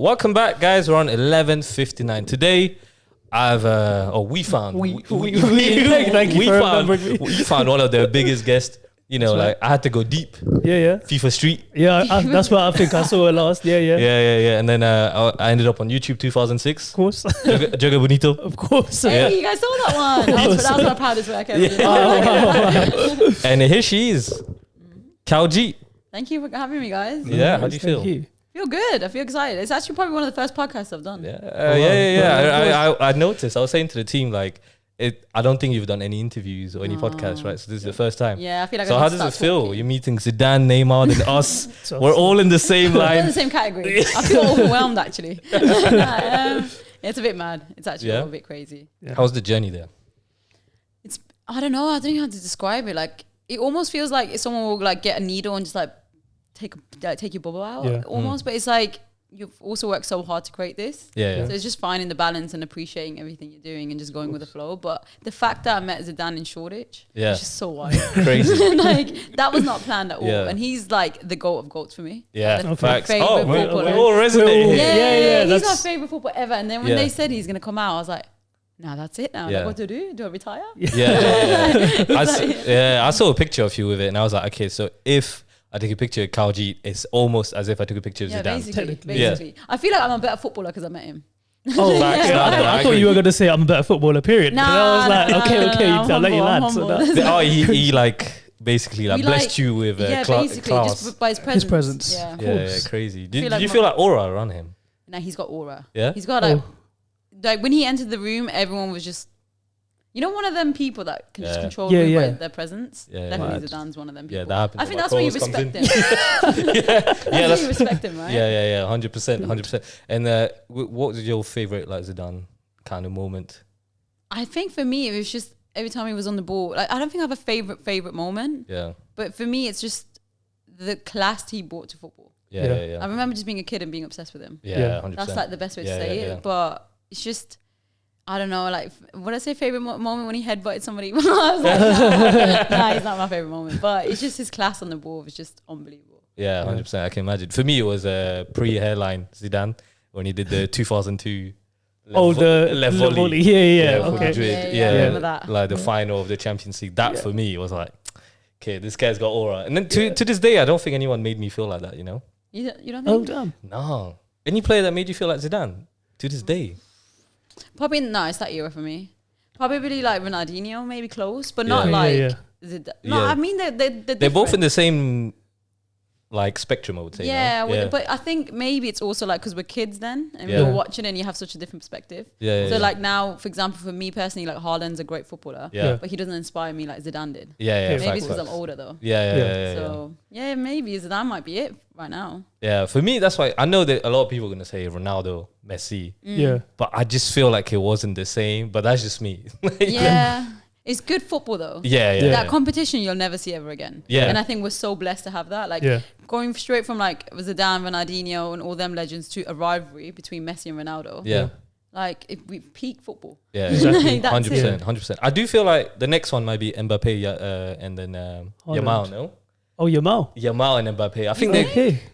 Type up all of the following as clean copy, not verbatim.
Welcome back, guys. We're on 11:59 today. We found one of the biggest guests. You know, like I had to go deep. Yeah. FIFA Street. Yeah, that's what I think I saw it last. Yeah. And then I ended up on YouTube 2006. Of course. Joga Bonito. Of course. Hey, you guys saw that one. That was my proudest work ever. And here she is, Kaljit. Thank you for having me, guys. Yeah, how do you feel? I feel good. I feel excited. It's actually probably one of the first podcasts I've done. I noticed. I was saying to the team, like, I don't think you've done any interviews or any podcasts, right? So this is the first time. Yeah, I feel like. So how does it feel? You're meeting Zidane, Neymar, and us. We're all in the same line. We're in the same category. I feel overwhelmed actually. It's a bit mad. It's actually a bit crazy. Yeah. How's the journey there? I don't know. I don't know how to describe it. Like, it almost feels like if someone will like get a needle and just like take your bubble out almost. But it's like you've also worked so hard to create this. Yeah. So it's just finding the balance and appreciating everything you're doing and just going with the flow. But the fact that I met Zidane in Shoreditch, it's just so wild. Crazy. Like, that was not planned at all. And he's like the GOAT of GOATs for me. Yeah. Facts. We all resonate. Yeah. He's my favorite footballer ever. And then when they said he's going to come out, I was like, nah, that's it now. Like, what to do? Do I retire? I saw a picture of you with it and I was like, okay, so if I take a picture of Kaljit, it's almost as if I took a picture of Zidane. Basically. I feel like I'm a better footballer because I met him. Oh, I thought you were going to say I'm a better footballer, period. Nah, I was like, okay, I'll let you land. He like basically like blessed you with basically class. just by his presence. Yeah, crazy. Did you feel like aura around him? Nah, he's got aura. Yeah, he's got like when he entered the room, everyone was just, you know, one of them people that can just control the room by their presence. Definitely Zidane's one of them people. Yeah, that happens. I think that's why you respect him. That's why you respect him, right? Yeah, 100%. And what was your favorite like Zidane kind of moment? I think for me, it was just every time he was on the ball. Like, I don't think I have a favorite moment. Yeah. But for me, it's just the class he brought to football. Yeah. I remember just being a kid and being obsessed with him. Yeah, 100%. That's like the best way to say it. But it's just, I don't know, like, would I say favorite moment when he headbutted somebody? I was like, nah, he's not my favorite moment. But it's just his class on the ball was just unbelievable. Yeah, 100%. I can imagine. For me, it was pre-hairline Zidane when he did the 2002 the volley. Yeah. Okay. Madrid. I remember that. Like the final of the Champions League. That for me was like, okay, this guy's got aura. And then to this day, I don't think anyone made me feel like that, you know? You don't think? Oh, damn. No. Any player that made you feel like Zidane to this day? Probably it's that era for me. Probably like Ronaldinho, maybe close, but not like. I mean they're both in the same like spectrum, I would say. But I think maybe it's also like because we're kids then and we were watching and you have such a different perspective. Like now, for example, for me personally, like Haaland's a great footballer, but he doesn't inspire me like Zidane did. Maybe it's because I'm older though. So maybe Zidane might be it right now. Yeah, for me that's why I know that a lot of people are gonna say Ronaldo, Messi. But I just feel like it wasn't the same. But that's just me. It's good football though. That competition you'll never see ever again. And I think we're so blessed to have that. Like going straight from like Zidane, Ronaldinho and all them legends to a rivalry between Messi and Ronaldo. Like if we peak football. Yeah, exactly. 100%. I do feel like the next one might be Mbappe and then Yamal, no? Oh, Yamal and Mbappe. I think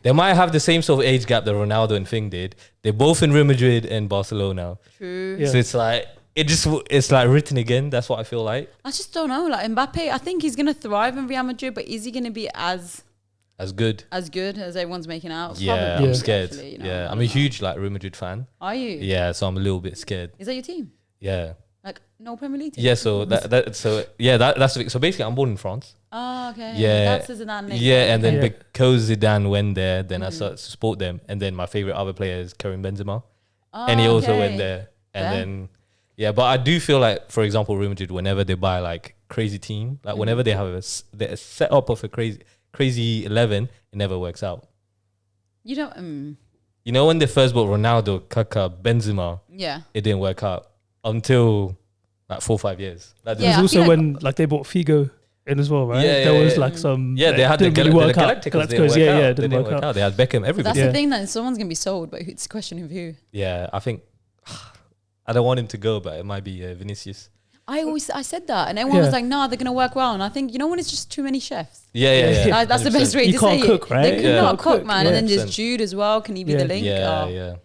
they might have the same sort of age gap that Ronaldo and Fing did. They're both in Real Madrid and Barcelona. True. So it's like it's like written again. That's what I feel like. I just don't know. Like Mbappe, I think he's gonna thrive in Real Madrid, but is he gonna be as good as everyone's making out? Yeah, I'm scared. Actually, you know, I'm a huge like Real Madrid fan. Are you? Yeah, so I'm a little bit scared. Is that your team? Yeah. Like no Premier League team? Yeah, so that's the thing. So basically, I'm born in France. Oh, okay. Yeah, that's Zidane. And then because Zidane went there, then I started to support them. And then my favorite other player is Karim Benzema, and he also went there. And then. Yeah, but I do feel like, for example, Real Madrid, whenever they buy like crazy team, like whenever they have a set up of a crazy 11, it never works out. You don't. You know when they first bought Ronaldo, Kaká, Benzema, it didn't work out until like 4 or 5 years. Like, it was also when like they bought Figo in as well, right? There was like some. Yeah, they had the Galacticos. Didn't work out. They had Beckham, everybody. That's the thing. Then someone's gonna be sold, but it's a question of who. Yeah, I think. I don't want him to go, but it might be Vinicius. I said that, and everyone was like, "Nah, they're gonna work well." And I think when it's just too many chefs. Yeah. That's the best way to say it. You can't cook, right? They could not cook, man. 100%. And then there's Jude as well. Can he be the link? Yeah.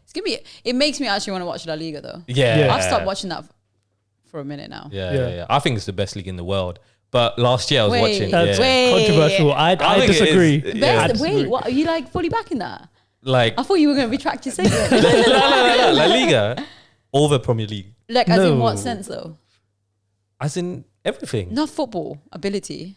It makes me actually want to watch La Liga though. Yeah. I've stopped watching that for a minute now. Yeah. I think it's the best league in the world. But last year I was watching. That's controversial. I disagree. Wait, what? Are you like fully backing that? Like, I thought you were going to retract your statement. no. La Liga over Premier League. Like, as in what sense though? As in everything. Not football ability.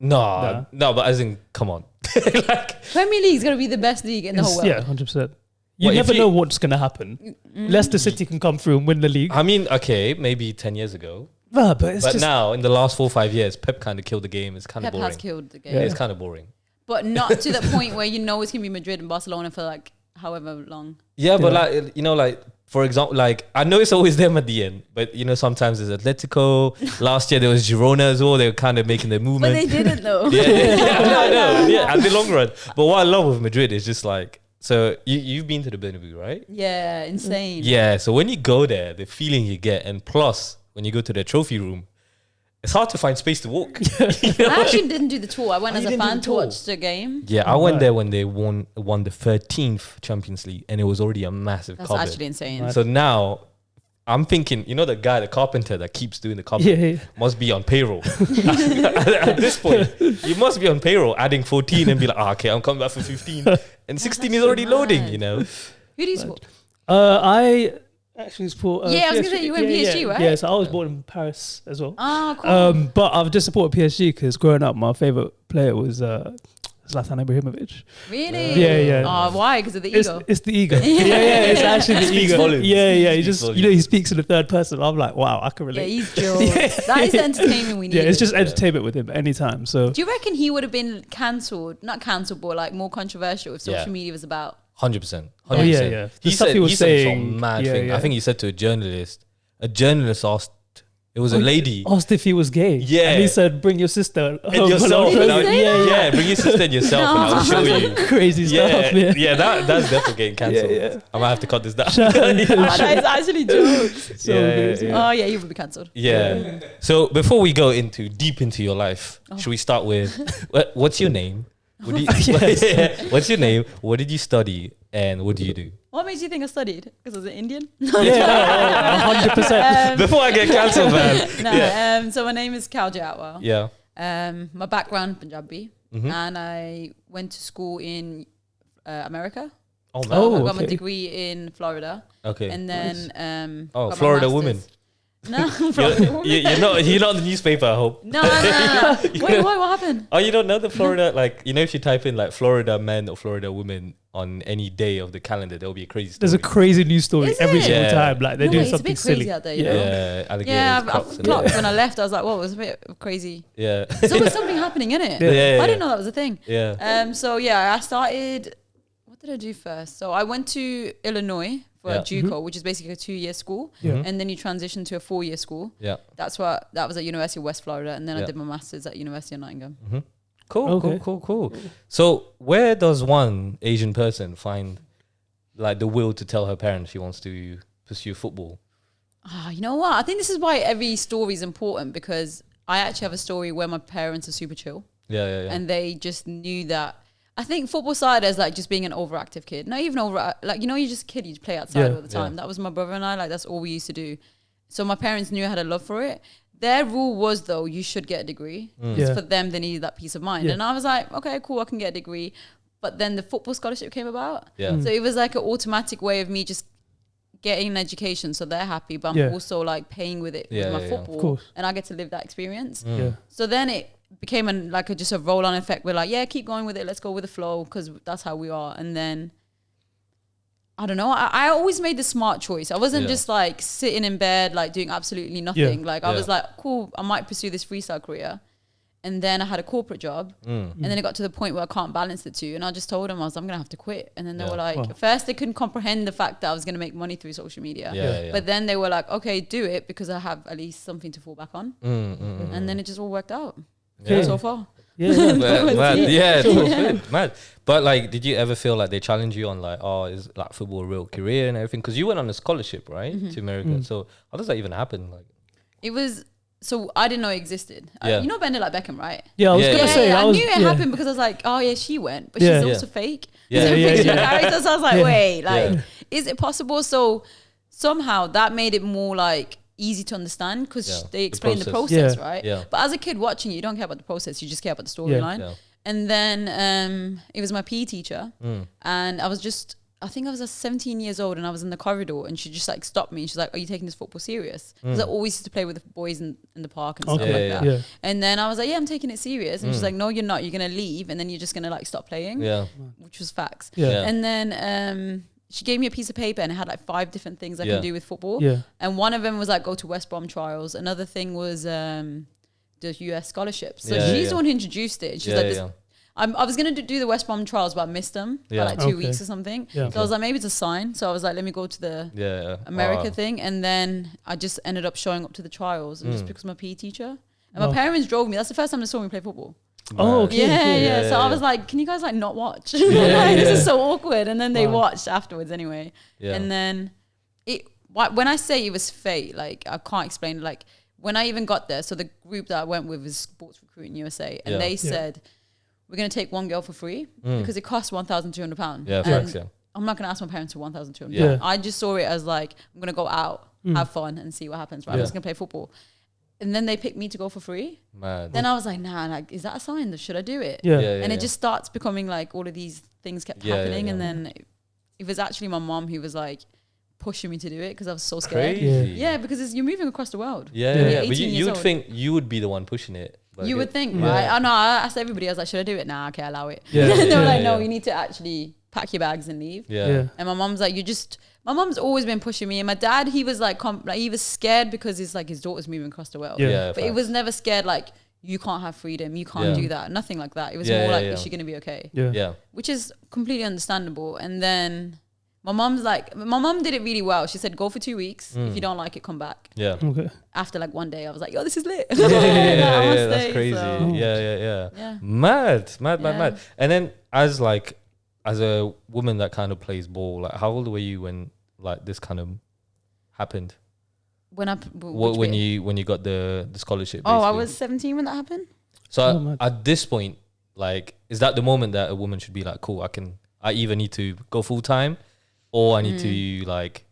No, but as in, come on. Like, Premier League's going to be the best league in the whole world. Yeah, 100%. You never know what's going to happen. Leicester City can come through and win the league. I mean, okay, maybe 10 years ago. But just now, in the last 4 or 5 years, Pep kind of killed the game. It's kind of boring. Pep has killed the game. Yeah, it's kind of boring. But not to the point where it's going to be Madrid and Barcelona for like however long. Yeah, but like, for example, like, I know it's always them at the end, but sometimes there's Atletico. Last year there was Girona as well. They were kind of making their movement. But they didn't though. I know. Yeah, at the long run. But what I love with Madrid is just like, so you've been to the Bernabeu, right? Yeah, insane. Yeah, so when you go there, the feeling you get, and plus when you go to the trophy room, it's hard to find space to walk. I actually didn't do the tour. I went as a fan to watch the game. Yeah, I went there when they won the 13th Champions League, and it was already a massive cupboard. That's actually insane. So now I'm thinking, the guy, the carpenter that keeps doing the cupboard must be on payroll. At this point, you must be on payroll, adding 14 and be like, okay, I'm coming back for 15. And 16 is already loading, Who do you support? I actually support. I was going to say you went PSG, right? Yeah, so I was born in Paris as well. Ah, cool. But I've just supported PSG because growing up, my favorite player was Zlatan Ibrahimovic. Really? Yeah. Oh, why? Because of the ego? It's the ego. It's actually the ego. Volumes. Yeah. He just, he speaks in the third person. I'm like, wow, I can relate. Yeah, he's Joe. That is the entertainment we need. Yeah, it's just entertainment with him anytime. So, do you reckon he would have been cancelled? Not cancelled, but like more controversial if social media was about? 100%. Oh, yeah. He said some mad thing. I think he said to a journalist asked, it was a lady. Asked if he was gay. Yeah. And he said, bring your sister. And yourself. Bring your sister and yourself and I'll show you. Crazy stuff. Yeah, that's definitely getting cancelled. Yeah. I might have to cut this down. That is actually jokes. Yeah. Oh, yeah, you would be cancelled. Yeah. So before we go deep into your life, should we start with, what's your name? What's your name? What did you study? And what do you do? What makes you think I studied? Because I was an Indian? 100%. Before I get cancelled, man. So my name is Kaljit Atwal. Yeah. My background, Punjabi. And I went to school in America. Oh, man. So I got my degree in Florida. Okay. And then... Florida women. No, you're not in the newspaper, I hope. No. Wait, what happened? Oh, you don't know the Florida, like, if you type in like Florida men or Florida women on any day of the calendar, there'll be a crazy story. There's a crazy news story every single time. Like they're doing something silly. Out there, I've clocked when I left. I was like, whoa, it was a bit crazy. Yeah. There's always something happening, innit? I didn't know that was a thing. Yeah. I started, what did I do first? So I went to Illinois for a JUCO, which is basically a 2-year school. And then you transition to a 4-year school. Yeah. That was at University of West Florida. And then I did my master's at University of Nottingham. Cool. So where does one Asian person find like the will to tell her parents she wants to pursue football? You know what? I think this is why every story is important, because I actually have a story where my parents are super chill. Yeah. And they just knew that. I think football started as like just being an overactive kid. Not even you're just a kid, you just play outside all the time. That was my brother and I, like that's all we used to do. So my parents knew I had a love for it. Their rule was though, you should get a degree. Because for them, they needed that peace of mind. And I was like, okay, cool, I can get a degree. But then the football scholarship came about. So it was like an automatic way of me just getting an education. So they're happy, but I'm also like paying with it with my football. Of course. And I get to live that experience. So then it became just a roll-on effect. We're like, keep going with it. Let's go with the flow because that's how we are. And then, I don't know. I always made the smart choice. I wasn't just like sitting in bed, like doing absolutely nothing. I was like, cool, I might pursue this freestyle career. And then I had a corporate job. And then it got to the point where I can't balance the two. And I just told them, I'm going to have to quit. And then they were like, at first they couldn't comprehend the fact that I was going to make money through social media. But then they were like, okay, do it because I have at least something to fall back on. And then it just all worked out. So far. Mad. But like, did you ever feel like they challenged you on like, is like football a real career and everything? Because you went on a scholarship, right, to America. So how does that even happen? Like, it was so I didn't know it existed. You know Bend It Like Beckham, right? Yeah, I was gonna say. I knew it happened because I was like, oh yeah, she went, but she's also fake. So I was like, wait, like, is it possible? So somehow that made it more like easy to understand because they explained the process, right? Yeah. But as a kid watching it, you don't care about the process, you just care about the storyline. Yeah. And then it was my PE teacher, and I think I was 17 years old, and I was in the corridor, and she just like stopped me, and she's like, "Are you taking this football serious?" Because I always used to play with the boys in the park and stuff like that. Yeah. And then I was like, "Yeah, I'm taking it serious," and she's like, "No, you're not. You're gonna leave, and then you're just gonna like stop playing." Yeah, which was facts. Yeah. And then she gave me a piece of paper, and it had like 5 different things I can do with football. Yeah. And one of them was like go to West Brom trials. Another thing was the US scholarships. So she's the one who introduced it. She's like, I was going to do the West Brom trials, but I missed them by like 2 weeks or something. Yeah. So I was like, maybe it's a sign. So I was like, let me go to the America thing. And then I just ended up showing up to the trials, and just because my PE teacher. And my parents drove me. That's the first time they saw me play football. Oh, okay. Yeah. So I was like, can you guys like not watch? This is so awkward. And then they watched afterwards anyway. Yeah. And then when I say it was fate, like I can't explain it. Like when I even got there, so the group that I went with was Sports Recruiting USA, and they said, we're going to take one girl for free because it costs £1,200. Yeah, facts, I'm not going to ask my parents for £1,200. Yeah. I just saw it as like, I'm going to go out, have fun and see what happens. Right? I'm just going to play football. And then they picked me to go for free. Mad. Then I was like, nah, like, is that a sign? Should I do it? Yeah. And it just starts becoming like all of these things kept happening. And then it was actually my mom who was like pushing me to do it because I was so scared. Yeah, because you're moving across the world. Yeah. But you would think you would be the one pushing it. Like you would think, right? I know. I asked everybody, I was like, should I do it? Nah, okay, allow it. Yeah. They were like, no, you need to actually pack your bags and leave. Yeah. And my mom's like, my mom's always been pushing me. And my dad, he was like, he was scared because his daughter's moving across the world. Yeah. But it was never scared like, you can't have freedom, you can't do that. Nothing like that. It was more like, is she going to be okay? Yeah. Which is completely understandable. And then my mom did it really well. She said, go for 2 weeks. If you don't like it, come back. Yeah. Okay. After like one day, I was like, yo, this is lit. That's crazy. So. Yeah. Mad. And then as a woman that kind of plays ball, like how old were you when like this kind of happened? When you got the scholarship? Basically? Oh, I was 17 when that happened. So at this point, like, is that the moment that a woman should be like, cool, I either need to go full time, or I need to like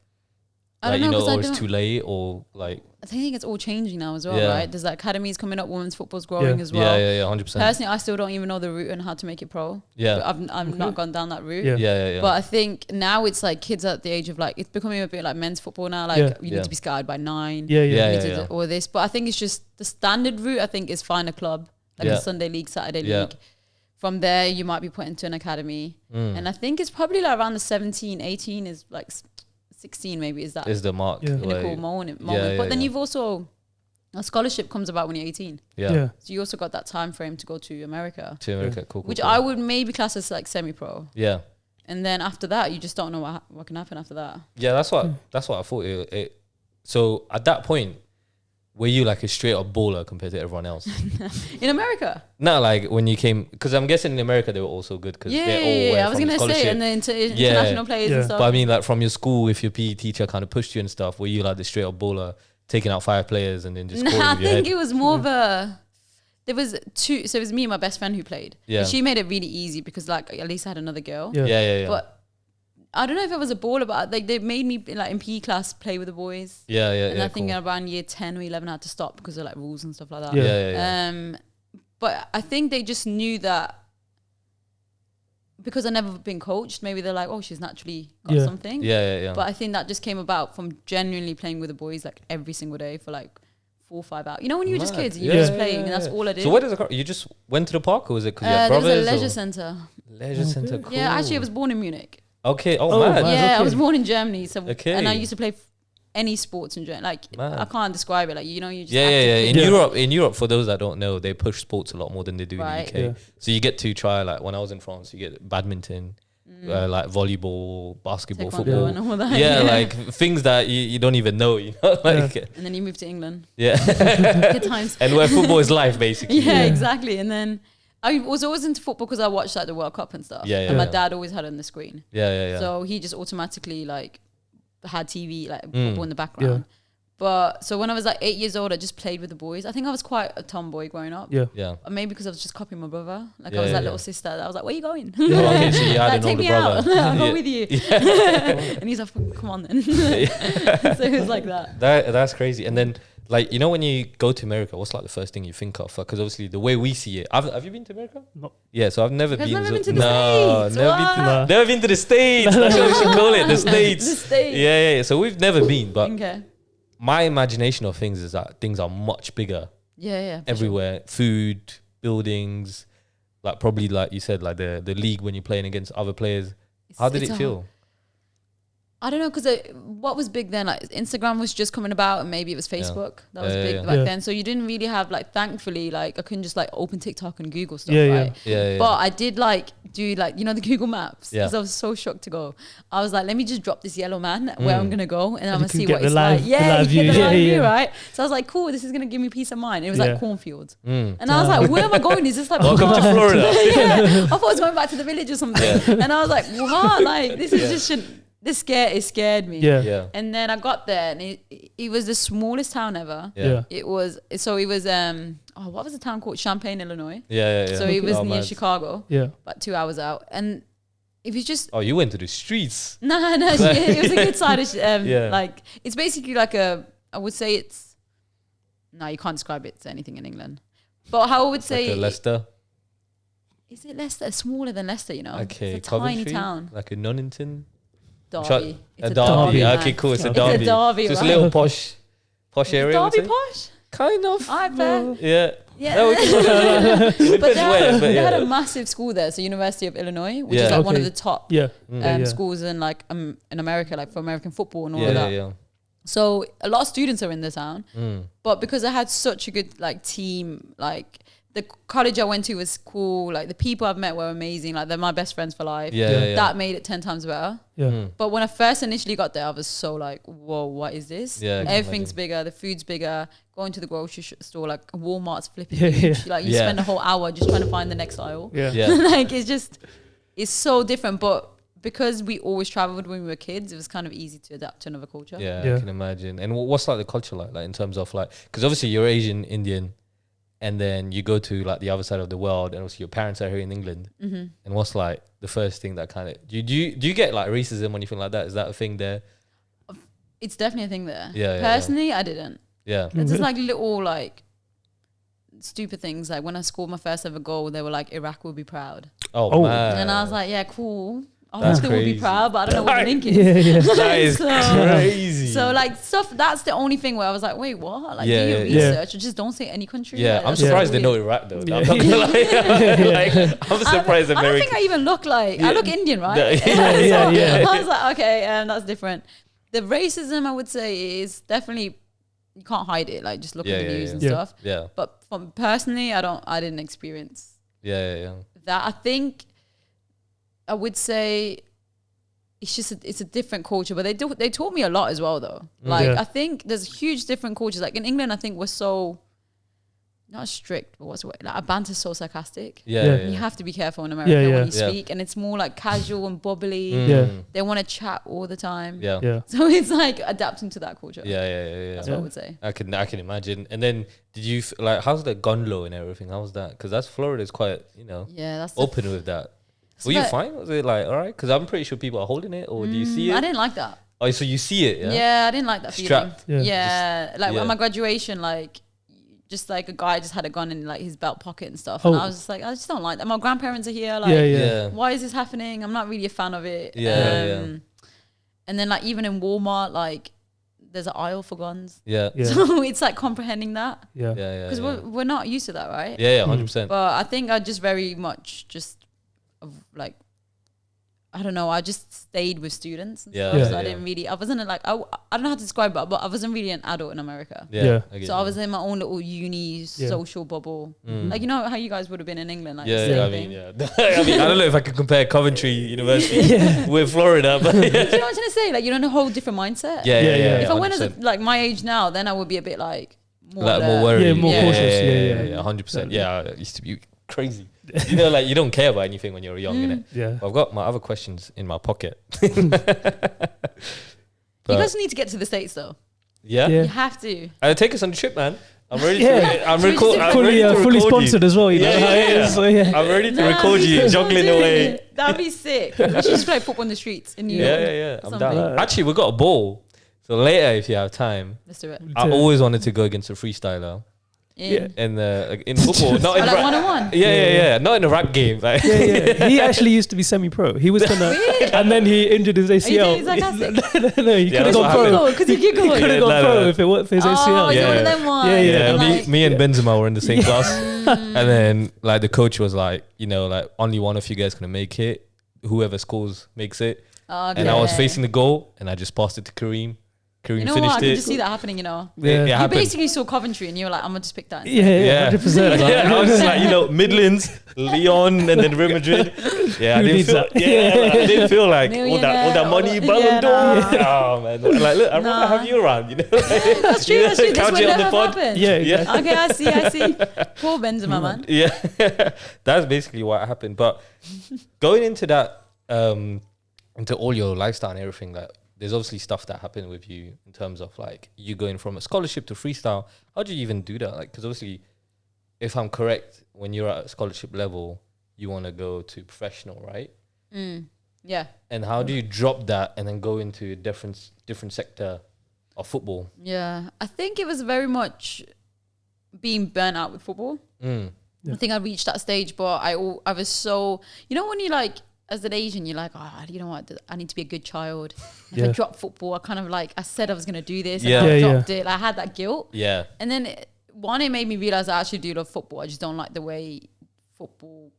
or it's too late, or like. I think it's all changing now as well, right? There's like academies coming up, women's football's growing as well. Yeah, 100%. Personally, I still don't even know the route on how to make it pro. Yeah. I've not gone down that route. Yeah. But I think now it's like kids at the age of like, it's becoming a bit like men's football now. Like you need to be scouted by 9. Yeah. All this. But I think it's just the standard route, I think, is find a club, like a Sunday league, Saturday league. From there, you might be put into an academy. And I think it's probably like around the 17, 18 is like 16 maybe is the mark. Pinnacle moment. But then you've also, a scholarship comes about when you're 18. Yeah. So you also got that time frame to go to America. Cool. Which I would maybe class as like semi-pro. Yeah. And then after that, you just don't know what can happen after that. Yeah, that's what I thought. So at that point, were you like a straight up baller compared to everyone else? In America? No, like when you came, because I'm guessing in America they were also good because they're all I was going to say, and then international players and stuff. But I mean, like from your school, if your PE teacher kind of pushed you and stuff, were you like the straight up baller, taking out 5 players and then just scoring with your head? I think it was more of a, there was 2, so it was me and my best friend who played. Yeah. She made it really easy because like at least I had another girl. Yeah. But I don't know if I was a baller, but like they made me like in PE class play with the boys. And I think around year 10 or 11 I had to stop because of like rules and stuff like that. But I think they just knew that because I never been coached, maybe they're like, oh, she's naturally got something. But I think that just came about from genuinely playing with the boys like every single day for like 4 or 5 hours. You know, when you were just kids, you were just playing, and that's all I did. So where does you just went to the park, or was it because you had brothers? There was a leisure centre. Leisure centre, cool. Yeah, actually, I was born in Munich. Okay. Man. Yeah, I was born in Germany. So and I used to play any sports in Germany. Like I can't describe it. Like you just In Europe, for those that don't know, they push sports a lot more than they do in the UK. Yeah. So you get to try, like when I was in France, you get badminton, like volleyball, basketball, football, and all that. Yeah, like things that you don't even know. You know, like. And then you move to England. Yeah. Good times. And where football is life, basically. Yeah, exactly. And then I was always into football because I watched like the World Cup and stuff. And my dad always had it on the screen. Yeah. So he just automatically like had TV, like football in the background. But so when I was like 8 years old, I just played with the boys. I think I was quite a tomboy growing up. Yeah. Or maybe because I was just copying my brother. Like I was that little sister. I was like, where are you going? Okay, so you had an take older me brother. out. I'll go with you. And he's like, come on then. So it was like that. That's crazy. And then, like, you know, when you go to America, what's like the first thing you think of? Because obviously the way we see it, have you been to America? No. Yeah, so I've never been. Never been to the States. Never been to the States. That's what we should call it, the States. The States. Yeah. So we've never been, but okay. My imagination of things is that things are much bigger. Yeah. Everywhere, sure. Food, buildings, like probably like you said, like the league when you're playing against other players. How did it feel? I don't know, because what was big then, like Instagram was just coming about, and maybe it was Facebook that was big back then. So you didn't really have, like, thankfully, like I couldn't just like open TikTok and Google stuff, right? Yeah. But I did like do like, you know, the Google Maps, because I was so shocked to go. I was like, let me just drop this yellow man where I'm gonna go, and I'm gonna see what it's like. Yeah, you get the live view, right? So I was like, cool, this is gonna give me peace of mind. It was like cornfields, and I was like, where am I going? Is this like welcome to Florida? I thought I was going back to the village or something, and I was like, what? Like this is just it scared me. Yeah. And then I got there, and it was the smallest town ever. Yeah. It was what was the town called? Champaign, Illinois. Yeah. So it was near Chicago. Yeah. About 2 hours out. And it was just you went to the streets. No, it was a good side of like it's basically like I would say it's you can't describe it to anything in England. But how I would say like a Leicester. Is it Leicester? Smaller than Leicester, you know. Okay, it's a tiny town. Like a Nuneaton. Derby. It's a Derby. Okay, cool. It's a Derby. It's a Derby, so it's a little posh area. Derby posh? Kind of. I bet. Yeah. No, but they had a massive school there, so University of Illinois, which is like one of the top schools in like in America, like for American football and all of that. Yeah. So a lot of students are in the town, but because I had such a good like team, like the college I went to was cool. Like the people I've met were amazing. Like they're my best friends for life. Yeah. That made it 10 times better. Yeah. But when I first initially got there, I was so like, whoa, what is this? Yeah. Everything's bigger. The food's bigger. Going to the grocery store, like Walmart's flipping huge. Like you spend a whole hour just trying to find the next aisle. Yeah. Like it's so different. But because we always traveled when we were kids, it was kind of easy to adapt to another culture. Yeah. I can imagine. And what's like the culture like in terms of like, because obviously you're Asian, Indian, and then you go to like the other side of the world, and also your parents are here in England. Mm-hmm. And what's like the first thing that kind of do you get like racism or anything like that? Is that a thing there? It's definitely a thing there. Yeah. Personally, I didn't. Yeah. It's just like little like stupid things. Like when I scored my first ever goal, they were like, Iraq will be proud. Oh man. And I was like, yeah, cool. Obviously we'll be proud, but I don't know what the link is. That is crazy. So like stuff, that's the only thing where I was like, wait, what? Like do your research or just don't say any country. Yeah, like, I'm surprised they know Iraq though. I'm not gonna lie. I'm surprised American. I don't think I even look like, I look Indian, right? Yeah. I was like, okay, that's different. The racism I would say is definitely, you can't hide it. Like just look at the news and stuff. Yeah. But from personally, I didn't experience that. I think I would say it's a different culture, but they taught me a lot as well though. Like I think there's huge different cultures. Like in England, I think we're so not strict, but what's the word? Like our banter's so sarcastic. You have to be careful in America when you speak, and it's more like casual and bubbly. They want to chat all the time. So it's like adapting to that culture. That's what I would say. I can imagine. And then did you like how's the gun law and everything? How's that? Because that's Florida's quite that's open with that. Were you fine? Was it like all right? Because I'm pretty sure people are holding it, or do you see it? I didn't like that. Oh, so you see it? Yeah, I didn't like that Strapped. feeling. Like at my graduation, like just like a guy just had a gun in like his belt pocket and stuff, and I was just like, I just don't like that. My grandparents are here. Like, why is this happening? I'm not really a fan of it. And then like even in Walmart, like there's an aisle for guns. So it's like comprehending that. Because we're not used to that, right? 100%. But I think I just very much just like I don't know, I just stayed with students and stuff, so I didn't really, I wasn't like, I don't know how to describe it, but I wasn't really an adult in America. So I was in my own little uni social bubble, like you know how you guys would have been in England, like I mean, I don't know if I could compare Coventry University with Florida, but do you know what I'm trying to say? Like you're in a whole different mindset. If I went as like my age now, then I would be a bit like more worried, more cautious. 100%. I used to be crazy. You know, like you don't care about anything when you're young, innit? I've got my other questions in my pocket. You guys need to get to the States though. Yeah? You have to. Take us on the trip, man. I'm ready to. I'm fully sponsored as well. You know? I'm ready to record you juggling away. That'd be sick. We should just play football on the streets in New York. Yeah. I'm down. Actually, we got a ball. So later, if you have time, let's do it. I always wanted to go against a freestyler. In football, not in like 1-on-1. Yeah, not in a rap game. Like. He actually used to be semi-pro. He was gonna, and then he injured his ACL. No, he could have gone pro. Because he could go. He could have gone pro if it weren't for his ACL. Oh, one of them ones. Yeah. Me and Benzema were in the same class, and then like the coach was like, like only one of you guys gonna make it. Whoever scores makes it. And I was facing the goal, and I just passed it to Kareem. Kareem finished I it. could just see that happening, Yeah, you basically saw Coventry and you were like, I'm going to just pick that. Yeah, 100%. I was just like, Midlands, Lyon, and then Real Madrid. Yeah, I didn't feel like all that money, Ballon d'Or. Oh, man. Like, look, I'd rather have you around, That's true, that's true. This would never happen. Yeah. Okay, I see. Poor Benzema, man. Yeah. That's basically what happened. But going into that, into all your lifestyle and everything, like, there's obviously stuff that happened with you in terms of like you going from a scholarship to freestyle. How do you even do that? Like, because obviously, if I'm correct, when you're at a scholarship level, you want to go to professional, right? Yeah. And how do you drop that and then go into a different sector of football? Yeah, I think it was very much being burnt out with football. I think I reached that stage, but I was so, when you like, as an Asian, you're like, you know what? I need to be a good child. If I drop football, I kind of like, I said I was going to do this and I dropped it. Like, I had that guilt. Yeah. And then it made me realize I actually do love football. I just don't like the way football,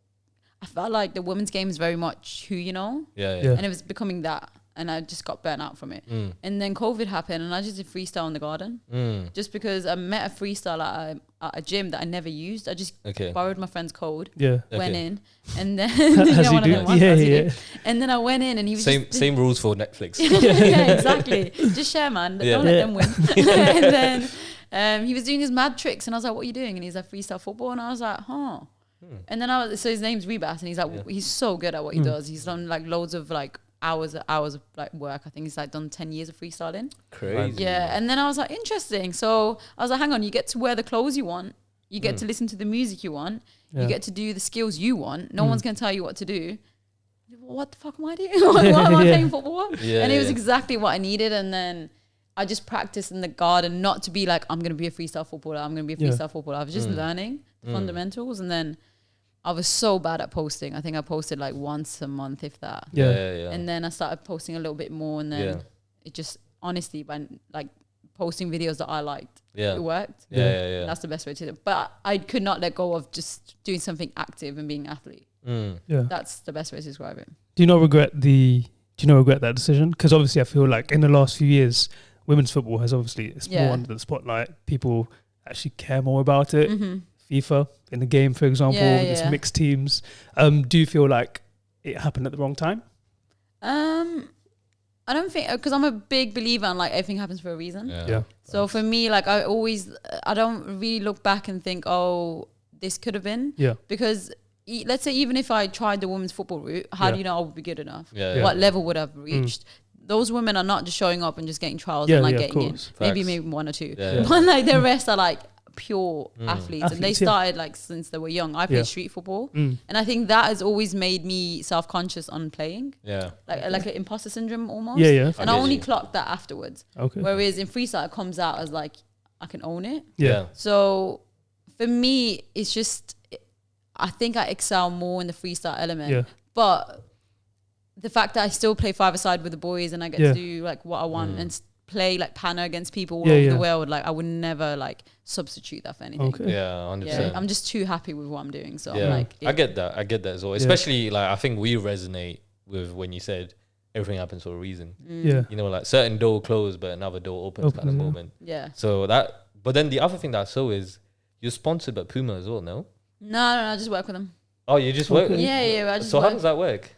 I felt like the women's game is very much who you know. Yeah. And it was becoming that. And I just got burnt out from it. And then COVID happened and I just did freestyle in the garden. Just because I met a freestyler at a gym that I never used. I just borrowed my friend's code. Went in. And then and then I went in and he was same rules for Netflix. Yeah, exactly. Just share, man. Don't let them win. And then he was doing his mad tricks and I was like, what are you doing? And he's like, freestyle football. And I was like, And then so his name's Rebas and he's like, he's so good at what he does. He's done like loads of like hours of like work. I think he's like done 10 years of freestyling. Crazy. Yeah. And then I was like, interesting. So I was like, hang on, you get to wear the clothes you want. You get to listen to the music you want. You get to do the skills you want. No one's going to tell you what to do. What the fuck am I doing? Why am I playing football? And it was exactly what I needed. And then I just practiced in the garden, not to be like, I'm going to be a freestyle footballer. I'm going to be a freestyle footballer. I was just learning the fundamentals. And then I was so bad at posting. I think I posted like once a month, if that. Yeah. And then I started posting a little bit more, and then it just honestly, by like posting videos that I liked, it worked. Yeah. That's the best way to do it. But I could not let go of just doing something active and being an athlete. That's the best way to describe it. Do you not regret that decision? Because obviously, I feel like in the last few years, women's football has obviously more under the spotlight. People actually care more about it. FIFA in the game, for example, there's mixed teams. Do you feel like it happened at the wrong time? I don't think, because I'm a big believer in like everything happens for a reason. So for me, like I don't really look back and think, oh, this could have been. Because let's say even if I tried the women's football route, how do you know I would be good enough? What level would I have reached? Those women are not just showing up and just getting trials and like getting in. Maybe one or two. But like the rest are like pure athletes, and they started like since they were young. I played street football, and I think that has always made me self-conscious on playing. Like an imposter syndrome almost. And I only clocked that afterwards. Whereas in freestyle, it comes out as like I can own it. So for me, it's just I think I excel more in the freestyle element. But the fact that I still play five-a-side with the boys and I get to do like what I want and play like panel against people all over the world, like I would never like substitute that for anything. 100%. I'm just too happy with what I'm doing, so I'm like I get that as well, especially like I think we resonate with when you said everything happens for a reason. You know, like certain door closed but another door opens kind of moment. So that, but then the other thing that I saw is you're sponsored by Puma as well. No, I just work with them. Oh, you just work? I just so how does that work?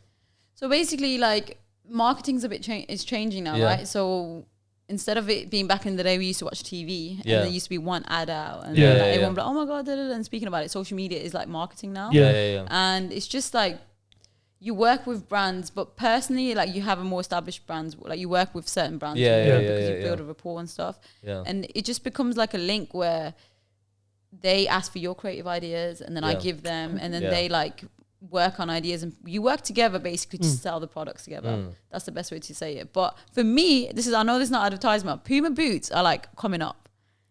So basically, like marketing's a bit is changing now, right? So instead of it being back in the day, we used to watch TV and there used to be one ad out and everyone would be like, oh my God, and speaking about it, social media is like marketing now. And it's just like, you work with brands, but personally, like you have a more established brands, like you work with certain brands, because you build a rapport and stuff, and it just becomes like a link where they ask for your creative ideas, and then I give them, and then they like work on ideas, and you work together basically to sell the products together. That's the best way to say it. But for me, I know this is not advertisement. Puma boots are like coming up.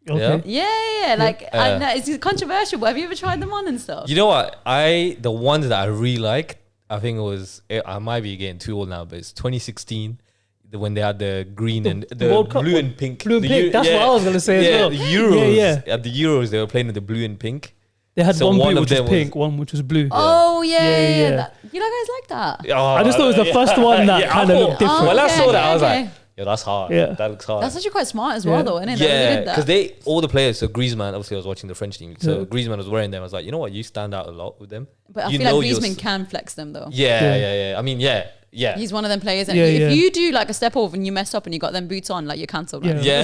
Okay. Yeah. Like I know it's controversial, but have you ever tried them on and stuff? You know what? The ones that I really like, I think I might be getting too old now, but it's 2016 when they had the green and the blue and pink. Blue and pink. That's what I was gonna say as well. The Euros. At the Euros, they were playing with the blue and pink. They had one blue which was pink, one which was blue. Oh yeah. You guys like that? I just thought it was the first one that kind of looked different. When I saw that, I was like, yeah, that's hard. Yeah. That looks hard. That's actually quite smart as well, though, isn't it? Yeah, because all the players, so Griezmann, obviously I was watching the French team, so Griezmann was wearing them. I was like, you know what, you stand out a lot with them. But I feel like Griezmann can flex them, though. Yeah. I mean, yeah. He's one of them players. And if you do like a step over and you mess up and you got them boots on, like you're cancelled. Right? Yeah.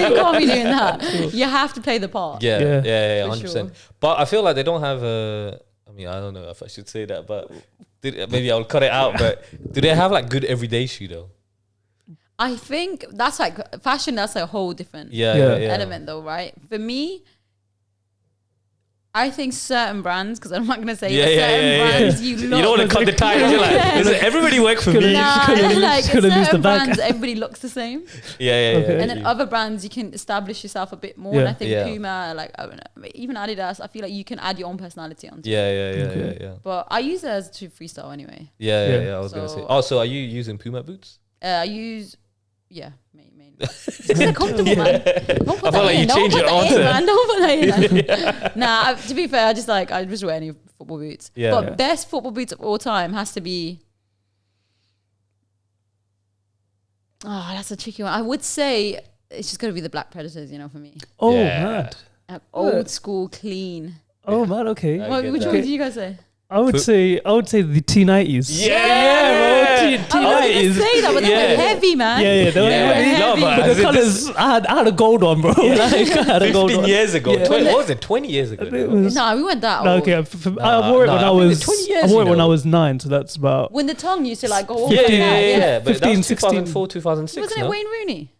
You can't be doing that. You have to play the part. Yeah, 100%. Sure. But I feel like they don't have I mean, I don't know if I should say that, but maybe I'll cut it out. But do they have like good everyday shoe though? I think that's like fashion. That's a whole different element, though, right? For me, I think certain brands, because I'm not going to say brands. You don't want to cut the ties. You're like, everybody work for me. Like certain brands, everybody looks the same. Okay. And then other brands, you can establish yourself a bit more. And I think Puma, like I don't know, even Adidas, I feel like you can add your own personality onto it. Yeah. But I use theirs to freestyle anyway. Yeah. I was going to say. Oh, so are you using Puma boots? I use. Yeah, mainly. They're comfortable, man. I feel like you change your answer. Don't put that in. Nah, to be fair, I just wear any football boots. But best football boots of all time has to be. Oh, that's a tricky one. I would say it's just got to be the Black Predators, for me. Oh, man. Old school, clean. Oh, man, okay. Which one did you guys say? I would say the T90s. Yeah, T90s. I was gonna say that, but they were heavy, man. Yeah, they were heavy. But the colours, I had a gold one, bro. Like, I had a gold 15 one. years ago. What was it? 20 years ago? No, we went that old. Okay, I wore it when I was 20 years. I wore it when I was 9, so that's about. When the tongue used to like go over. Yeah. But 15, 2004, 2006. Wasn't it Wayne Rooney?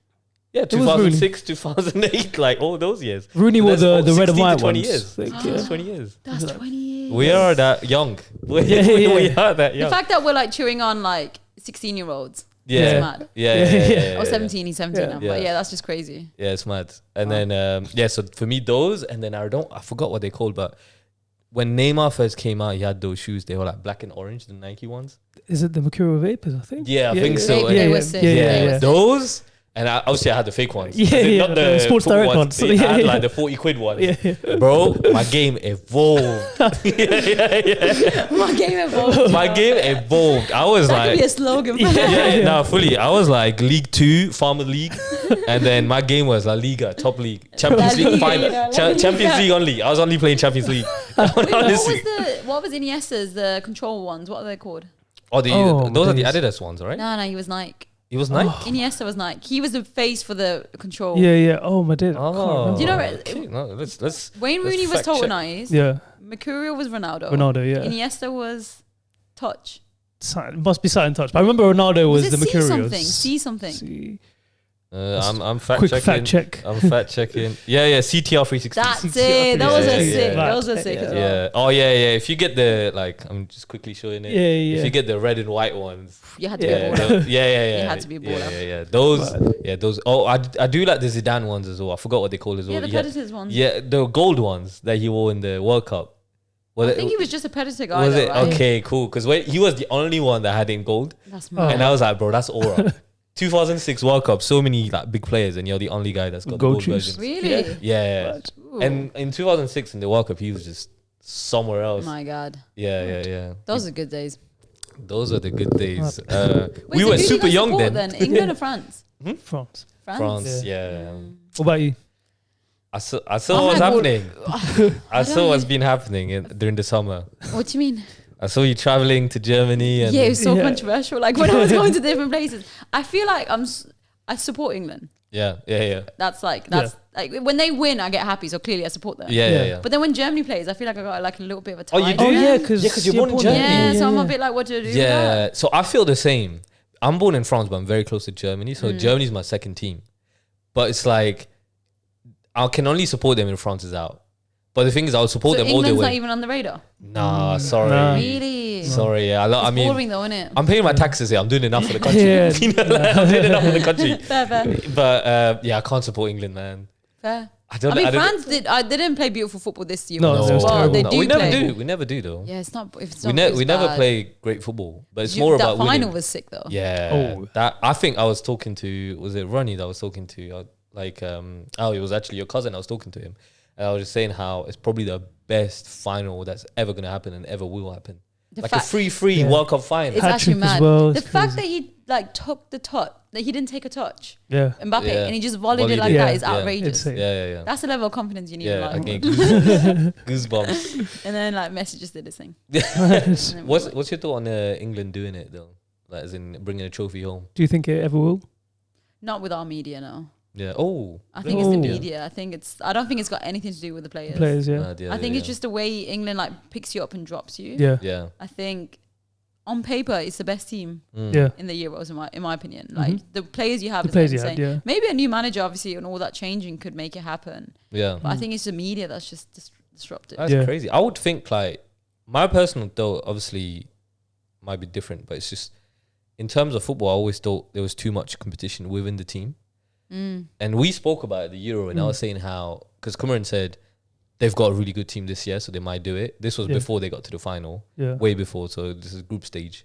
Yeah, 2006, 2008, like all those years. Rooney wore the red and white 20 ones. years. That's 20 years. That's 20 years. We are that young. We are that young. The fact that we're like chewing on like 16-year-olds. Yeah. It's mad. Yeah. Or 17, he's 17 now. But that's just crazy. Yeah, it's mad. And then, so for me, those, and then I forgot what they called, but when Neymar first came out, he had those shoes. They were like black and orange, the Nike ones. Is it the Mercurial Vapors, I think? Yeah, I think so. They were sick. Those. And obviously I had the fake ones. Not the Sports Direct ones. I had like the 40 quid ones. Bro, my game evolved. My game evolved. My game evolved. I was that could be a slogan. No, fully. I was like League 2, Farmer League. And then my game was La Liga, top league. Champions League final. Champions League only. I was only playing Champions League. What was Iniesta's, the control ones? What are they called? Those are the Adidas ones, right? No, he was Nike. He was Nike? Iniesta was Nike. He was the face for the control. Yeah. Oh, my dear. Oh. Do you know let's Wayne Rooney was Total Nice. Yeah. Mercurial was Ronaldo. Iniesta was Touch. Must be Satin Touch. But I remember Ronaldo was the Mercurial. See something. I'm fact quick checking. Fact check. I'm fact checking. Yeah. CTR 360. That's it. That was a sick. Those were sick as well. Yeah. Oh yeah. If you get the I'm just quickly showing it. Yeah. If you get the red and white ones, you had to be a baller. Yeah. You had to be a baller. Yeah. Those. Oh, I do like the Zidane ones as well. I forgot what they call as well. Yeah, the Predators ones. Yeah, the gold ones that he wore in the World Cup. I think he was just a Predator guy. Was it? Right? Okay, cool. Because he was the only one that had it in gold. That's mad. And I was like, bro, that's aura. 2006 World Cup, so many like big players, and you're the only guy that's got the gold versions. Really? Yeah. And in 2006 in the World Cup, he was just somewhere else. Oh my God. Yeah. Those are good days. Those are the good days. We were super young then. England or France? France. Yeah. What about you? I saw what's happening. I saw what's been happening during the summer. What do you mean? I saw you traveling to Germany. And it was so controversial. Like when I was going to different places, I feel like I support England. That's like when they win, I get happy. So clearly, I support them. But then when Germany plays, I feel like I got like a little bit of a tie. Oh, you do? Because you're born in Germany. Yeah, so I'm a bit like, what do I do? Yeah, so I feel the same. I'm born in France, but I'm very close to Germany. So Germany's my second team. But it's like I can only support them if France is out. But the thing is, I'll support them all the way. England's not even on the radar. Nah, sorry. No. Really? Sorry, yeah. I mean, boring though, isn't it? I'm paying my taxes here. I'm doing enough for the country. I'm doing enough for the country. Fair. But I can't support England, man. Fair. France didn't play beautiful football this year. No, we never do though. Yeah, it's not. We never play great football, but it's more about winning. That final was sick though. Yeah, that I think I was talking to. Was it Ronnie that I was talking to? It was actually your cousin. I was talking to him. And I was just saying how it's probably the best final that's ever going to happen and ever will happen. A 3-3 World Cup final. It's actually mad. The fact that he took the touch, that he didn't take a touch. Yeah. Mbappe, and he just volleyed it like that is outrageous. Yeah. That's the level of confidence you need in life. Goosebumps. And then Messi just did his thing. What's your thought on England doing it though? Like as in bringing a trophy home? Do you think it ever will? Not with our media, no. Yeah. I think it's the media. I don't think it's got anything to do with the players. I think it's just the way England picks you up and drops you. Yeah. I think on paper it's the best team in the Euros in my opinion. Like the players you have, maybe a new manager obviously and all that changing could make it happen. Yeah. But I think it's the media that's just disruptive. That's crazy. I would think my personal thought obviously might be different, but it's just in terms of football, I always thought there was too much competition within the team. And we spoke about the Euro, and I was saying how, because Cameron said they've got a really good team this year, so they might do it. This was before they got to the final, way before, so this is group stage.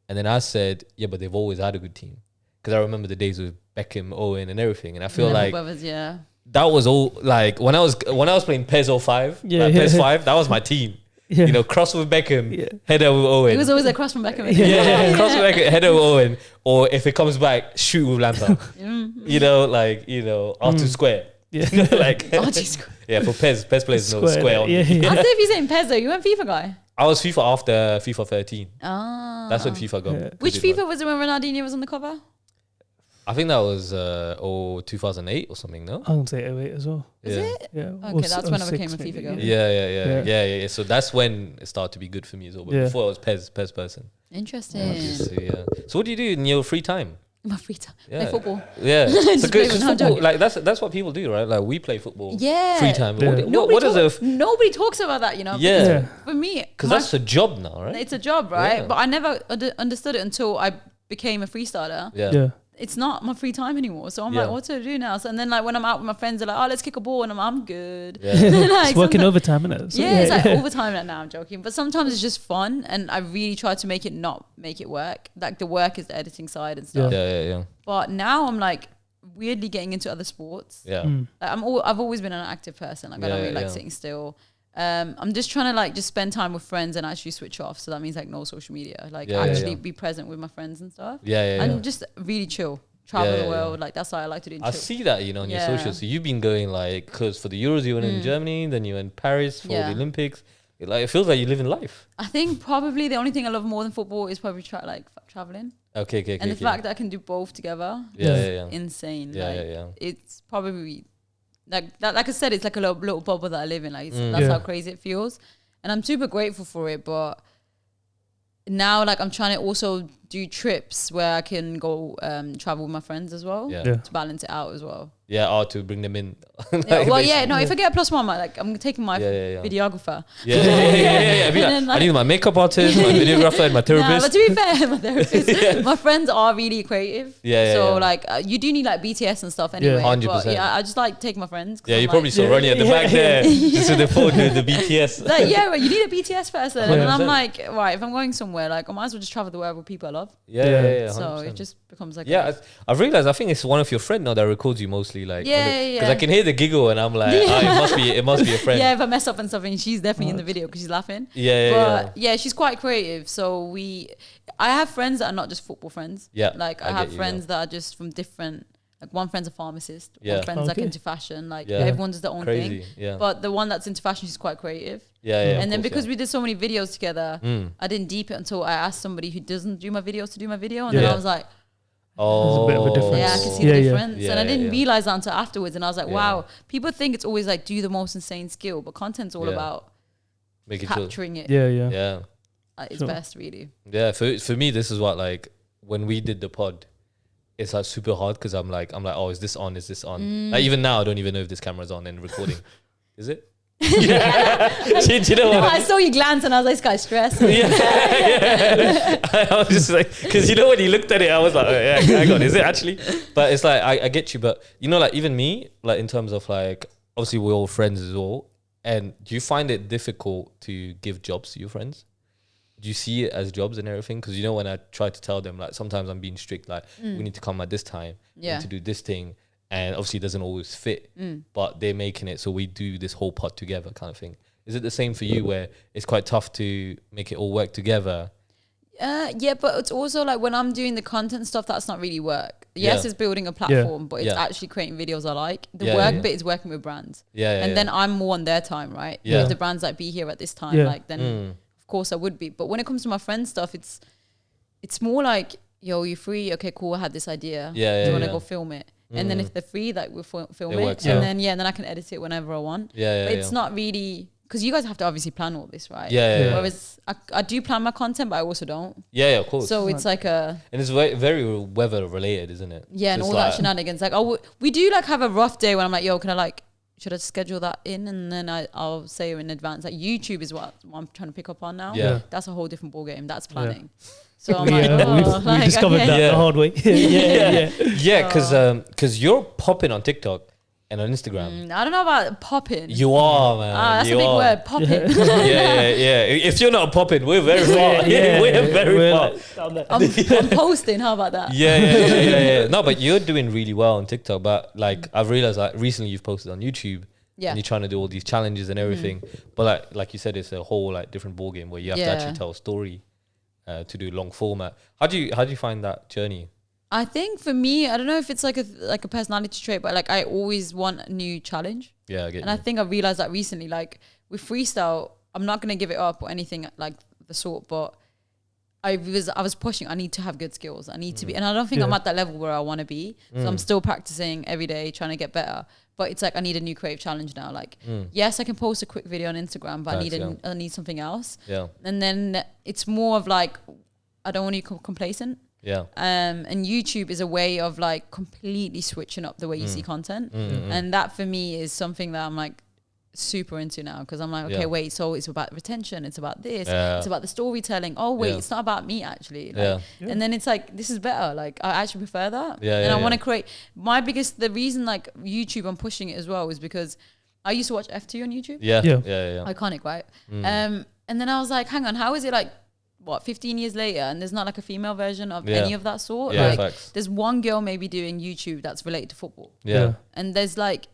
And then I said, but they've always had a good team. Because I remember the days with Beckham, Owen, and everything, and I feel that was all, like, when I was playing PES 05, PES 5, that was my team. You know, cross with Beckham, header with Owen. It was always a cross from Beckham. Cross with Beckham, header with Owen. Or if it comes back, shoot with Lampard. R2 square. R2 square. Yeah, for PES players know square. I say if you're saying PES though, you weren't FIFA guy. I was FIFA after FIFA 13. That's when FIFA got. Which FIFA was it when Ronaldinho was on the cover? I think that was 2008 or something, no? I would say 08 as well. Is it? Yeah. Okay, that's when I became a FIFA girl. Yeah. So that's when it started to be good for me as well. But before I was PES person. Interesting. So what do you do in your free time? My free time. Play football. Yeah. Football, like that's what people do, right? Like we play football. Yeah. Free time. Nobody talks about that, you know. Yeah. For me, because that's a job now, right? It's a job, right? Yeah. But I never understood it until I became a freestyler. Yeah. It's not my free time anymore. So I'm like, what do I do now? So, and then when I'm out with my friends, they're like, let's kick a ball. And I'm good. Yeah. It's working overtime, isn't it? So it's like overtime right now. I'm joking. But sometimes it's just fun. And I really try to make it work. Like the work is the editing side and stuff. Yeah. But now I'm like weirdly getting into other sports. Yeah. Like I've always been an active person. Like I don't really like sitting still. I'm just trying to just spend time with friends and actually switch off. So that means no social media. Be present with my friends and stuff. And just really chill. Travel the world. Like that's how I like to do. I see that, on your socials. So you've been going because for the Euros you went in Germany, then you went in Paris for the Olympics. It feels like you're living life. I think probably the only thing I love more than football is probably traveling. Okay. And the fact that I can do both together. Yeah. Insane. Yeah. It's probably like I said, it's like a little bubble that I live in. That's how crazy it feels, and I'm super grateful for it. But now, I'm trying to also do trips where I can go travel with my friends as well to balance it out as well. Yeah, or to bring them in. If I get a +1, I'm taking my videographer. I need my makeup artist, my videographer, and my therapist. But to be fair, my therapist, my friends are really creative. You do need BTS and stuff anyway. 100%. But I just taking my friends. Yeah, you probably saw Ronnie at the back there, just with the phone doing the BTS. You need a BTS person, and I'm like, right, if I'm going somewhere, I might as well just travel the world with people I love. Yeah. So it just becomes I've realized. I think it's one of your friends now that records you mostly. Because I can hear the giggle and I'm like, it must be a friend. Yeah, if I mess up and stuff, and she's definitely in the video because she's laughing. Yeah, she's quite creative. So I have friends that are not just football friends. Yeah, I have friends that are just from different. One friend's a pharmacist. One friend's into fashion. Everyone does their own thing. Yeah. But the one that's into fashion, she's quite creative. Yeah. And then because we did so many videos together, I didn't deep it until I asked somebody who doesn't do my videos to do my video, and then I was like, There's a bit of a difference. Yeah, I can see the difference. And I didn't realize that until afterwards. And I was like, wow, people think it's always like do the most insane skill, but content's all about capturing it. Yeah. It's best, really. Yeah, for me, this is what, like, when we did the pod, it's like super hard because I'm like, oh, is this on? Is this on? Like, even now, I don't even know if this camera's on and recording. Is it? Do you know what? I saw you glance and I was like, this guy's stressed. I was just like, because you know when you looked at it, I was like, oh, yeah, hang on, is it actually? But it's like, I get you, but you know, like even me, like in terms of like, obviously we're all friends as well. And do you find it difficult to give jobs to your friends? Do you see it as jobs and everything? Because you know, when I try to tell them, like sometimes I'm being strict, like we need to come at this time, we need to do this thing. And obviously it doesn't always fit, but they're making it so we do this whole pod together kind of thing. Is it the same for you where it's quite tough to make it all work together? Yeah, but it's also like when I'm doing the content stuff, that's not really work. Yes, it's building a platform, but it's actually creating videos I like. The work bit is working with brands. And then I'm more on their time, right? If the brands like be here at this time, like then of course I would be. But when it comes to my friend stuff, it's more like, yo, you free? Okay, cool. I had this idea. Do you want to go film it? And then if they're free, like we'll film it. Works, and then I can edit it whenever I want. But it's not really, because you guys have to obviously plan all this, right? Whereas I do plan my content, but I also don't. Of course. So it's like a... And it's very weather related, isn't it? Yeah, and all that shenanigans. Like, we do like have a rough day when I'm like, yo, can I like, should I schedule that in? And then I'll say in advance. Like YouTube is what I'm trying to pick up on now. That's a whole different ball game. That's planning. So I'm we discovered that the hard way. Because you're popping on TikTok and on Instagram. I don't know about popping. You are, man. That's a big word, popping. If you're not popping, we're very far. We're very far. Like, I'm posting. How about that? No, but you're doing really well on TikTok. But like I've realized, like recently you've posted on YouTube. And you're trying to do all these challenges and everything. But like you said, it's a whole like different ball game where you have to actually tell a story. To do long format. How do you find that journey? I think for me, I don't know if it's like a personality trait, but like I always want a new challenge. I get you. I think I realized that recently, like with freestyle, I'm not gonna give it up or anything like the sort, but I was pushing. I need to have good skills. I need to be, and I don't think I'm at that level where I want to be. So I'm still practicing every day, trying to get better. But it's like I need a new creative challenge now. Like, yes, I can post a quick video on Instagram, but I need something else. And then it's more of like, I don't want to be complacent. And YouTube is a way of like completely switching up the way you see content. And that for me is something that I'm like super into now, because I'm like, okay, wait, so it's about retention, it's about this, it's about the storytelling. Oh wait, it's not about me actually. Like, and then it's like, this is better. Like I actually prefer that. And I want to create the reason like YouTube I'm pushing it as well is because I used to watch F2 on YouTube. Iconic, right? And then I was like, hang on, how is it like 15 years later and there's not like a female version of any of that sort? Like there's one girl maybe doing YouTube that's related to football. And there's like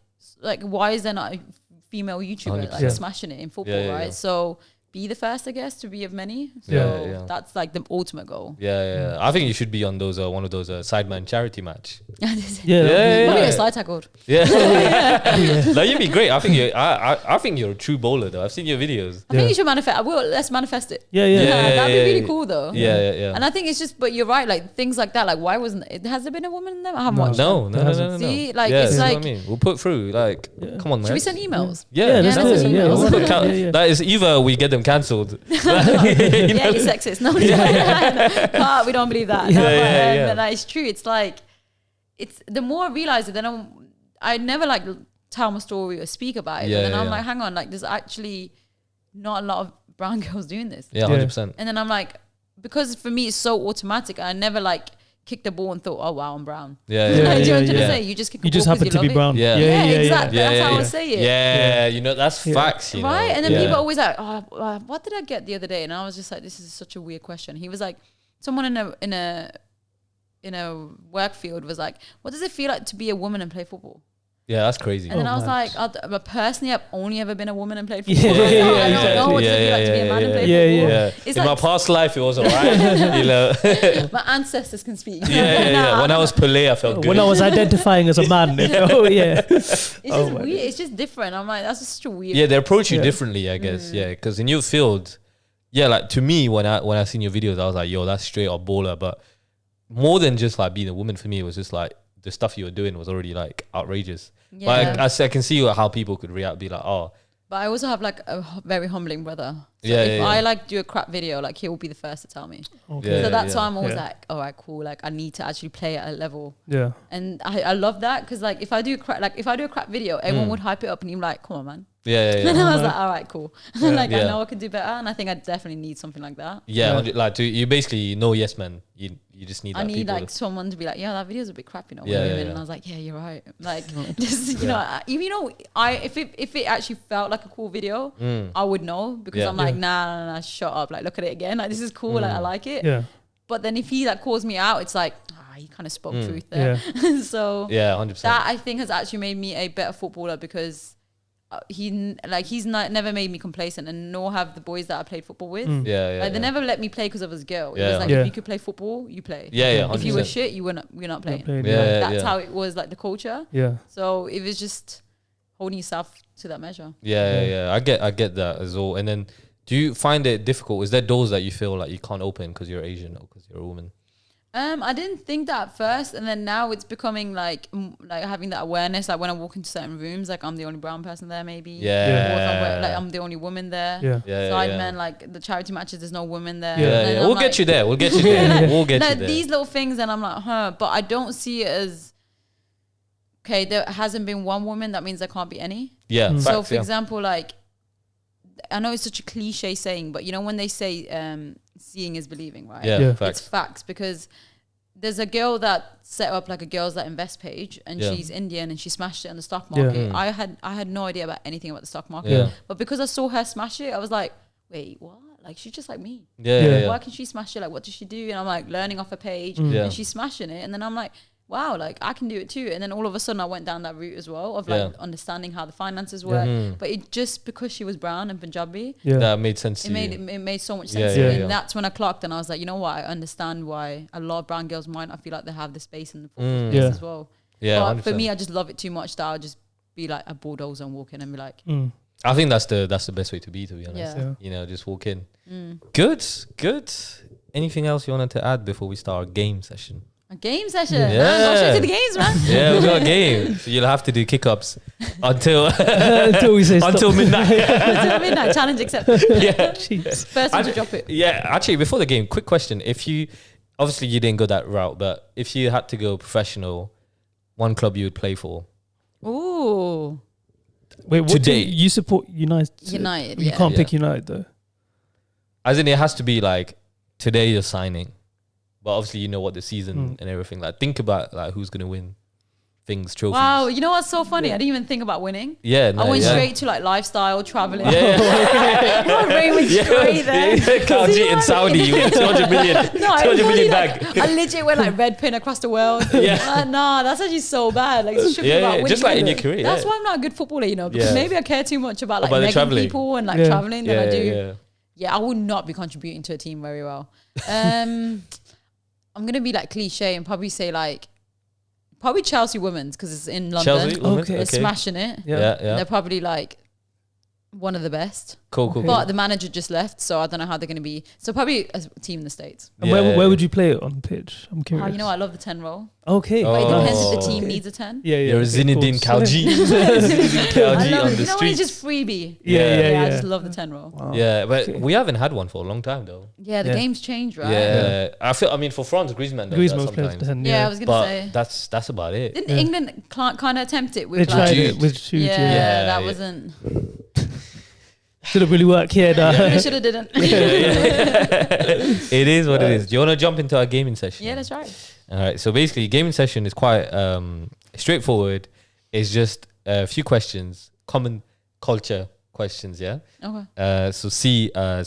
why is there not a female YouTuber like smashing it in football, right? So be the first, I guess, to be of many. So that's like the ultimate goal. I think you should be on those one of those Sideman charity match. Maybe a slide tackled. No, you'd be great. I think you're a true bowler though. I've seen your videos. I think you should manifest. Let's manifest it. That'd be really cool though. And I think it's just, but you're right. Like things like that. Like why wasn't it? Has there been a woman in them? I haven't watched. No. See, like it's like. What I mean, we'll put through. Like, come on, man. Should we send emails? That is either we get them cancelled. You're sexist. No, we don't believe that. But that is true. It's like, it's the more I realize it, then I never like tell my story or speak about it. And then I'm like, hang on, like there's actually not a lot of brown girls doing this. 100%. And then I'm like, because for me it's so automatic, I never like kicked the ball and thought, oh wow, I'm brown. Do you know what I'm trying to say? You just kick the ball. You just happen to be brown. Exactly. That's how I say it. You know, that's facts. You know? Right? And then people are always like, oh, what did I get the other day? And I was just like, this is such a weird question. He was like, someone in a work field was like, what does it feel like to be a woman and play football? Yeah, that's crazy. And then I was like, but personally, I've only ever been a woman and played football. I don't know what to feel like to be a man and play football. It's in my past life, it was alright. You know, my ancestors can speak. When I was Pelé, I felt good. When I was identifying as a man, it's just weird. It's just different. I'm like, that's just such a weird. Yeah, they approach you differently, I guess. Because in your field, like to me, when I seen your videos, I was like, yo, that's straight up baller. But more than just like being a woman for me, it was just like the stuff you were doing was already like outrageous. Yeah. But I can see how people could react, be like, oh. But I also have like a very humbling brother. So if I like do a crap video, like he will be the first to tell me. Okay. So that's why I'm always like, all right, cool. Like I need to actually play at a level. Yeah. And I love that because like if I do a crap video, everyone would hype it up and you're like, come on, man. Yeah. And I was like, all right, cool. I know I could do better, and I think I definitely need something like that. Yeah. Like you basically know, yes, man. You just need. I need like someone to be like, yeah, that video's a bit crap, you know. And I was like, yeah, you're right. Like, just you know, even if it actually felt like a cool video, I would know because I'm like, nah, shut up. Like, look at it again. Like, this is cool. Like, I like it. Yeah. But then if he like calls me out, it's like, he kind of spoke truth there. Yeah. So 100%. That I think has actually made me a better footballer because. He's never made me complacent, and nor have the boys that I played football with. They never let me play because I was a girl. It was like if you could play football, you play. 100%. If you were shit, you're not playing. That's how it was, like the culture. Yeah. So it was just holding yourself to that measure. I get that as well. And then, do you find it difficult? Is there doors that you feel like you can't open because you're Asian or because you're a woman? I didn't think that at first, and then now it's becoming like having that awareness. Like when I walk into certain rooms, like I'm the only brown person there, maybe. Or if I'm the only woman there. Sidemen, like the charity matches, there's no women there. We'll get you there. We'll get you there. We'll get you there. These little things, and I'm like, but I don't see it as okay. There hasn't been one woman. That means there can't be any. Yeah. So for example, like I know it's such a cliche saying, but you know when they say seeing is believing, right? Yeah. It's facts because there's a girl that set up like a girls that invest page, and she's Indian and she smashed it on the stock market. I had no idea about anything about the stock market, but because I saw her smash it, I was like, wait, what? Like she's just like me. Why can she smash it? Like what does she do? And I'm like learning off her page, and she's smashing it, and then I'm like, wow, like I can do it too. And then all of a sudden I went down that route as well of like understanding how the finances work. But it just because she was brown and Punjabi, that made sense. It made so much sense to me. And that's when I clocked and I was like, you know what? I understand why a lot of brown girls might not feel like they have the space in the football space as well. But 100%. For me, I just love it too much that I'll just be like a bulldozer and walk in and be like. I think that's the best way to be honest. You know, just walk in. Good. Anything else you wanted to add before we start our game session? A game session. Yeah. Go straight to the games, man. Yeah, we got a game. So you'll have to do kick-ups until we say until midnight. Until midnight. Challenge accepted. Yeah. First one to drop it. Yeah, actually, before the game, quick question. If you obviously you didn't go that route, but if you had to go professional, one club you would play for. Ooh. Wait, what today you support? United. You can't pick United though. As in, it has to be like today you're signing. But obviously, you know what the season and everything. Like, think about like who's gonna win things, trophies. Wow, you know what's so funny? I didn't even think about winning. Yeah, I went straight to like lifestyle, traveling. My brain went straight there. Kaljit in Saudi, you win 200 million. No, 200 million bag. I legit went like red pin across the world. Nah, that's actually so bad. Like, just like in your career. That's why I'm not a good footballer, you know. Because maybe I care too much about like making people and like traveling than I do. Yeah, I would not be contributing to a team very well. I'm going to be like cliche and probably say like, probably Chelsea women's because it's in London. Chelsea women's? They're smashing it. Yeah. They're probably like one of the best. Cool. But the manager just left, so I don't know how they're going to be. So probably a team in the States. And where would you play it on the pitch? I'm curious. You know, I love the 10 role. Okay. But it depends if the team needs a 10. Yeah. You're a Zidane Kaljit. Kaljit on the streets. You know when it's just freebie. Yeah. I just love the 10 role. Wow. Yeah, but we haven't had one for a long time though. Yeah, the game's changed, right? Yeah. I mean, for France, Griezmann does that sometimes. 10, I was going to say. That's about it. Didn't England kind of attempt it with they tried it with Jude. Yeah, that wasn't... Should have really worked here. Should have didn't. It is what it is. Do you want to jump into our gaming session? Yeah, that's right. All right. So basically, gaming session is quite straightforward. It's just a few questions, common culture questions. Yeah. Okay. So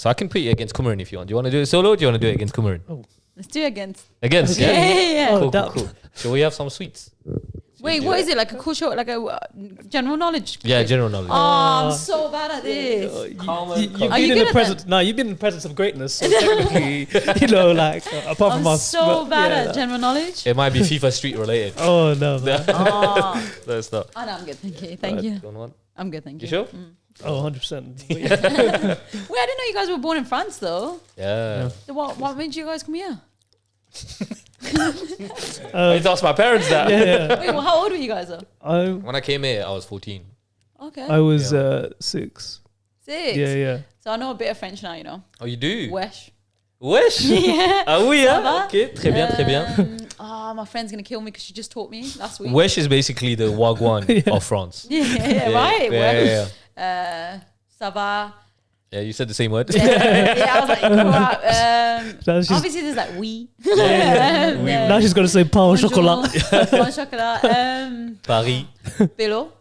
I can put you against Kumaran if you want. Do you want to do it solo? Or do you want to do it against Kumaran? Oh. Let's do it against. Against. Okay. Yeah. Cool. So we have some sweets. Wait, what is it? Like a cool show? Like a general knowledge? Yeah, general knowledge. Oh, I'm so bad at this. You've been in the presence of greatness. So technically, you know, like apart from us. I'm so bad at general knowledge. It might be FIFA Street related. Oh no. That's not. Oh no, I'm good. Thank you. I'm good. Thank you. You sure? Oh, 100%. Wait, I didn't know you guys were born in France though. Yeah. So what made you guys come here? I asked my parents that. Wait, well, how old were you guys though? When I came here, I was 14. Okay. I was 6. 6? Yeah. So I know a bit of French now, you know. Oh, you do? Wesh. Wesh? Yeah. Ah oui, hein? Ok, très bien, très bien. My friend's going to kill me because she just taught me last week. Wesh is basically the wagwan of France. Right? Yeah. Ça va. Yeah, you said the same word. Yeah, I was like, crap. Obviously, there's like oui. Now she's going to say pain au chocolat. Pain au chocolat. Paris. Pélo.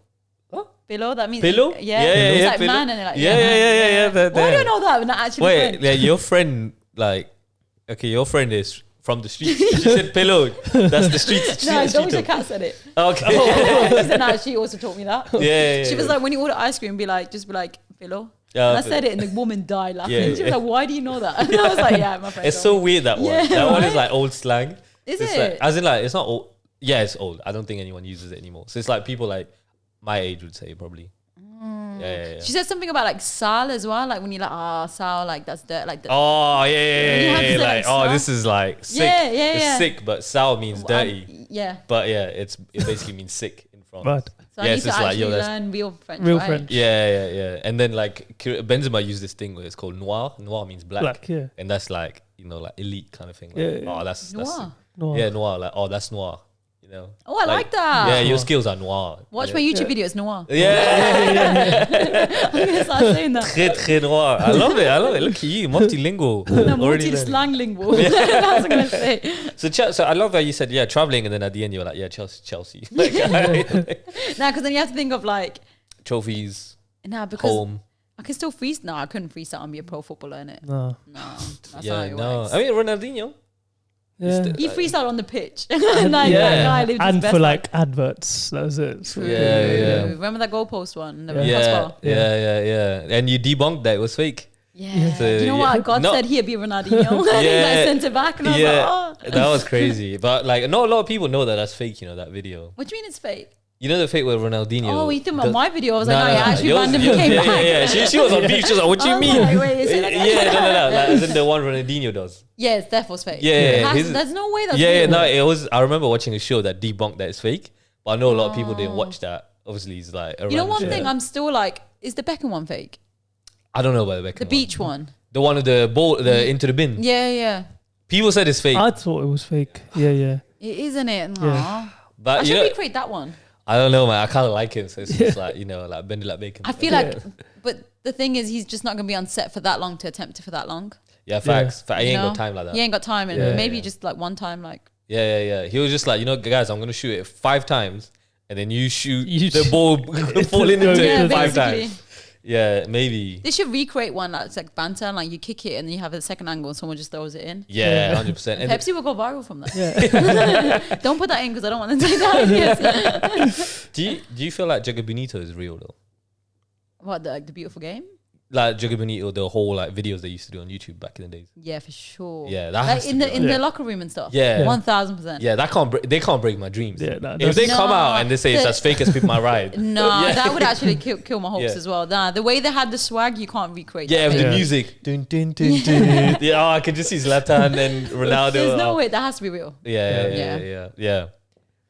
Pélo, that means... Pélo? Yeah. It's like pélo. man and like... Yeah. Why do I know that? We're not actually Wait, like your friend, like... Okay, your friend is from the streets. She said pélo. That's the streets. No, Doja Cat said it. Okay. She said, nah, she also taught me that. Yeah. She was like, when you order ice cream, just be like, pélo. Yeah, and I said it and the woman died laughing. Yeah, she was like, why do you know that? And I was like, yeah, my friend. It's so weird, that one. Yeah, that one is like old slang. Is it's it? Like, as in like, it's not old. Yeah, it's old. I don't think anyone uses it anymore. So it's like people like my age would say probably. Yeah. She said something about like sal as well. Like when you're like, sal, like that's dirt. Like oh, yeah. Like, oh, this is like sick. Yeah. It's sick, but sal means dirty. Yeah. But yeah, it basically means sick in France. Right. So I need to actually learn real French. Real right? French. Yeah. And then like Benzema used this thing where it's called noir. Noir means black. Yeah. And that's like, like elite kind of thing. Like, oh, that's noir. Yeah, noir. Like, oh, that's noir. You know. Oh, I like that. Yeah, your skills are noir. Watch my YouTube videos, noir. Yeah. I'm gonna start saying that. Très noir. I love it. Look at you, multilingual. No, multi-slang lingual. That's what I was gonna say. So I love how you said traveling, and then at the end you were like Chelsea. Nah, because then you have to think of like trophies. Nah, because home. I can still freestyle. No, I couldn't freestyle and be a pro footballer, innit? No. That's not how it works. I mean Ronaldinho. Yeah. He freestyled on the pitch. That guy lived and his best for life. like adverts, that was it. So Yeah. Remember that goalpost one? Yeah. And you debunked that it was fake. Yeah. So, you know what? God said he'd be Ronaldinho. And he's like sent it back, and I was like, oh. That was crazy. But like, not a lot of people know that that's fake. That video. What do you mean it's fake? You know the fake with Ronaldinho? Oh, you think about my video? I was like, no, actually randomly came back. Yeah. She was on beach. She was like, what do you mean? Like, wait, is it like no. Like, as in the one Ronaldinho does. Yeah, it's definitely fake. Yeah. There's no way that's real. No, it was. I remember watching a show that debunked that it's fake. But I know a lot of people didn't watch that. Obviously, it's like a You know, one thing I'm still like, is the Beckham one fake? I don't know about the Beckham The beach one. The one with the ball, into the bin. Yeah. People said it's fake. I thought it was fake. Yeah. It isn't it? Yeah. But I should recreate that one. I don't know, man. I kind of like him. So it's just like, like bend it like bacon. I feel like, but the thing is, he's just not going to be on set for that long to attempt it for that long. Yeah, facts. He ain't got time like that. He ain't got time. And maybe just like one time, like. Yeah. He was just like, guys, I'm going to shoot it 5 times. And then you shoot the ball falling into it 5 times. Yeah, maybe. They should recreate one that's like banter, and like you kick it and then you have a second angle and someone just throws it in. Yeah, 100%. And Pepsi will go viral from that. Yeah. Don't put that in because I don't want them to take that. Do you feel like Jugga Bonito is real though? What, the beautiful game? Like Jugga Bonito, the whole like videos they used to do on YouTube back in the days. Yeah, for sure. Yeah, that like in the locker room and stuff. Yeah, 1000%. Yeah, they can't break my dreams. Yeah, if they come out and they say it's as fake as Pick My Ride. No, that would actually kill my hopes as well. Nah, the way they had the swag, you can't recreate. Yeah, with the music. Dun, dun, dun, dun. Yeah, I could just see Zlatan and Ronaldo. There's no way that has to be real. Yeah.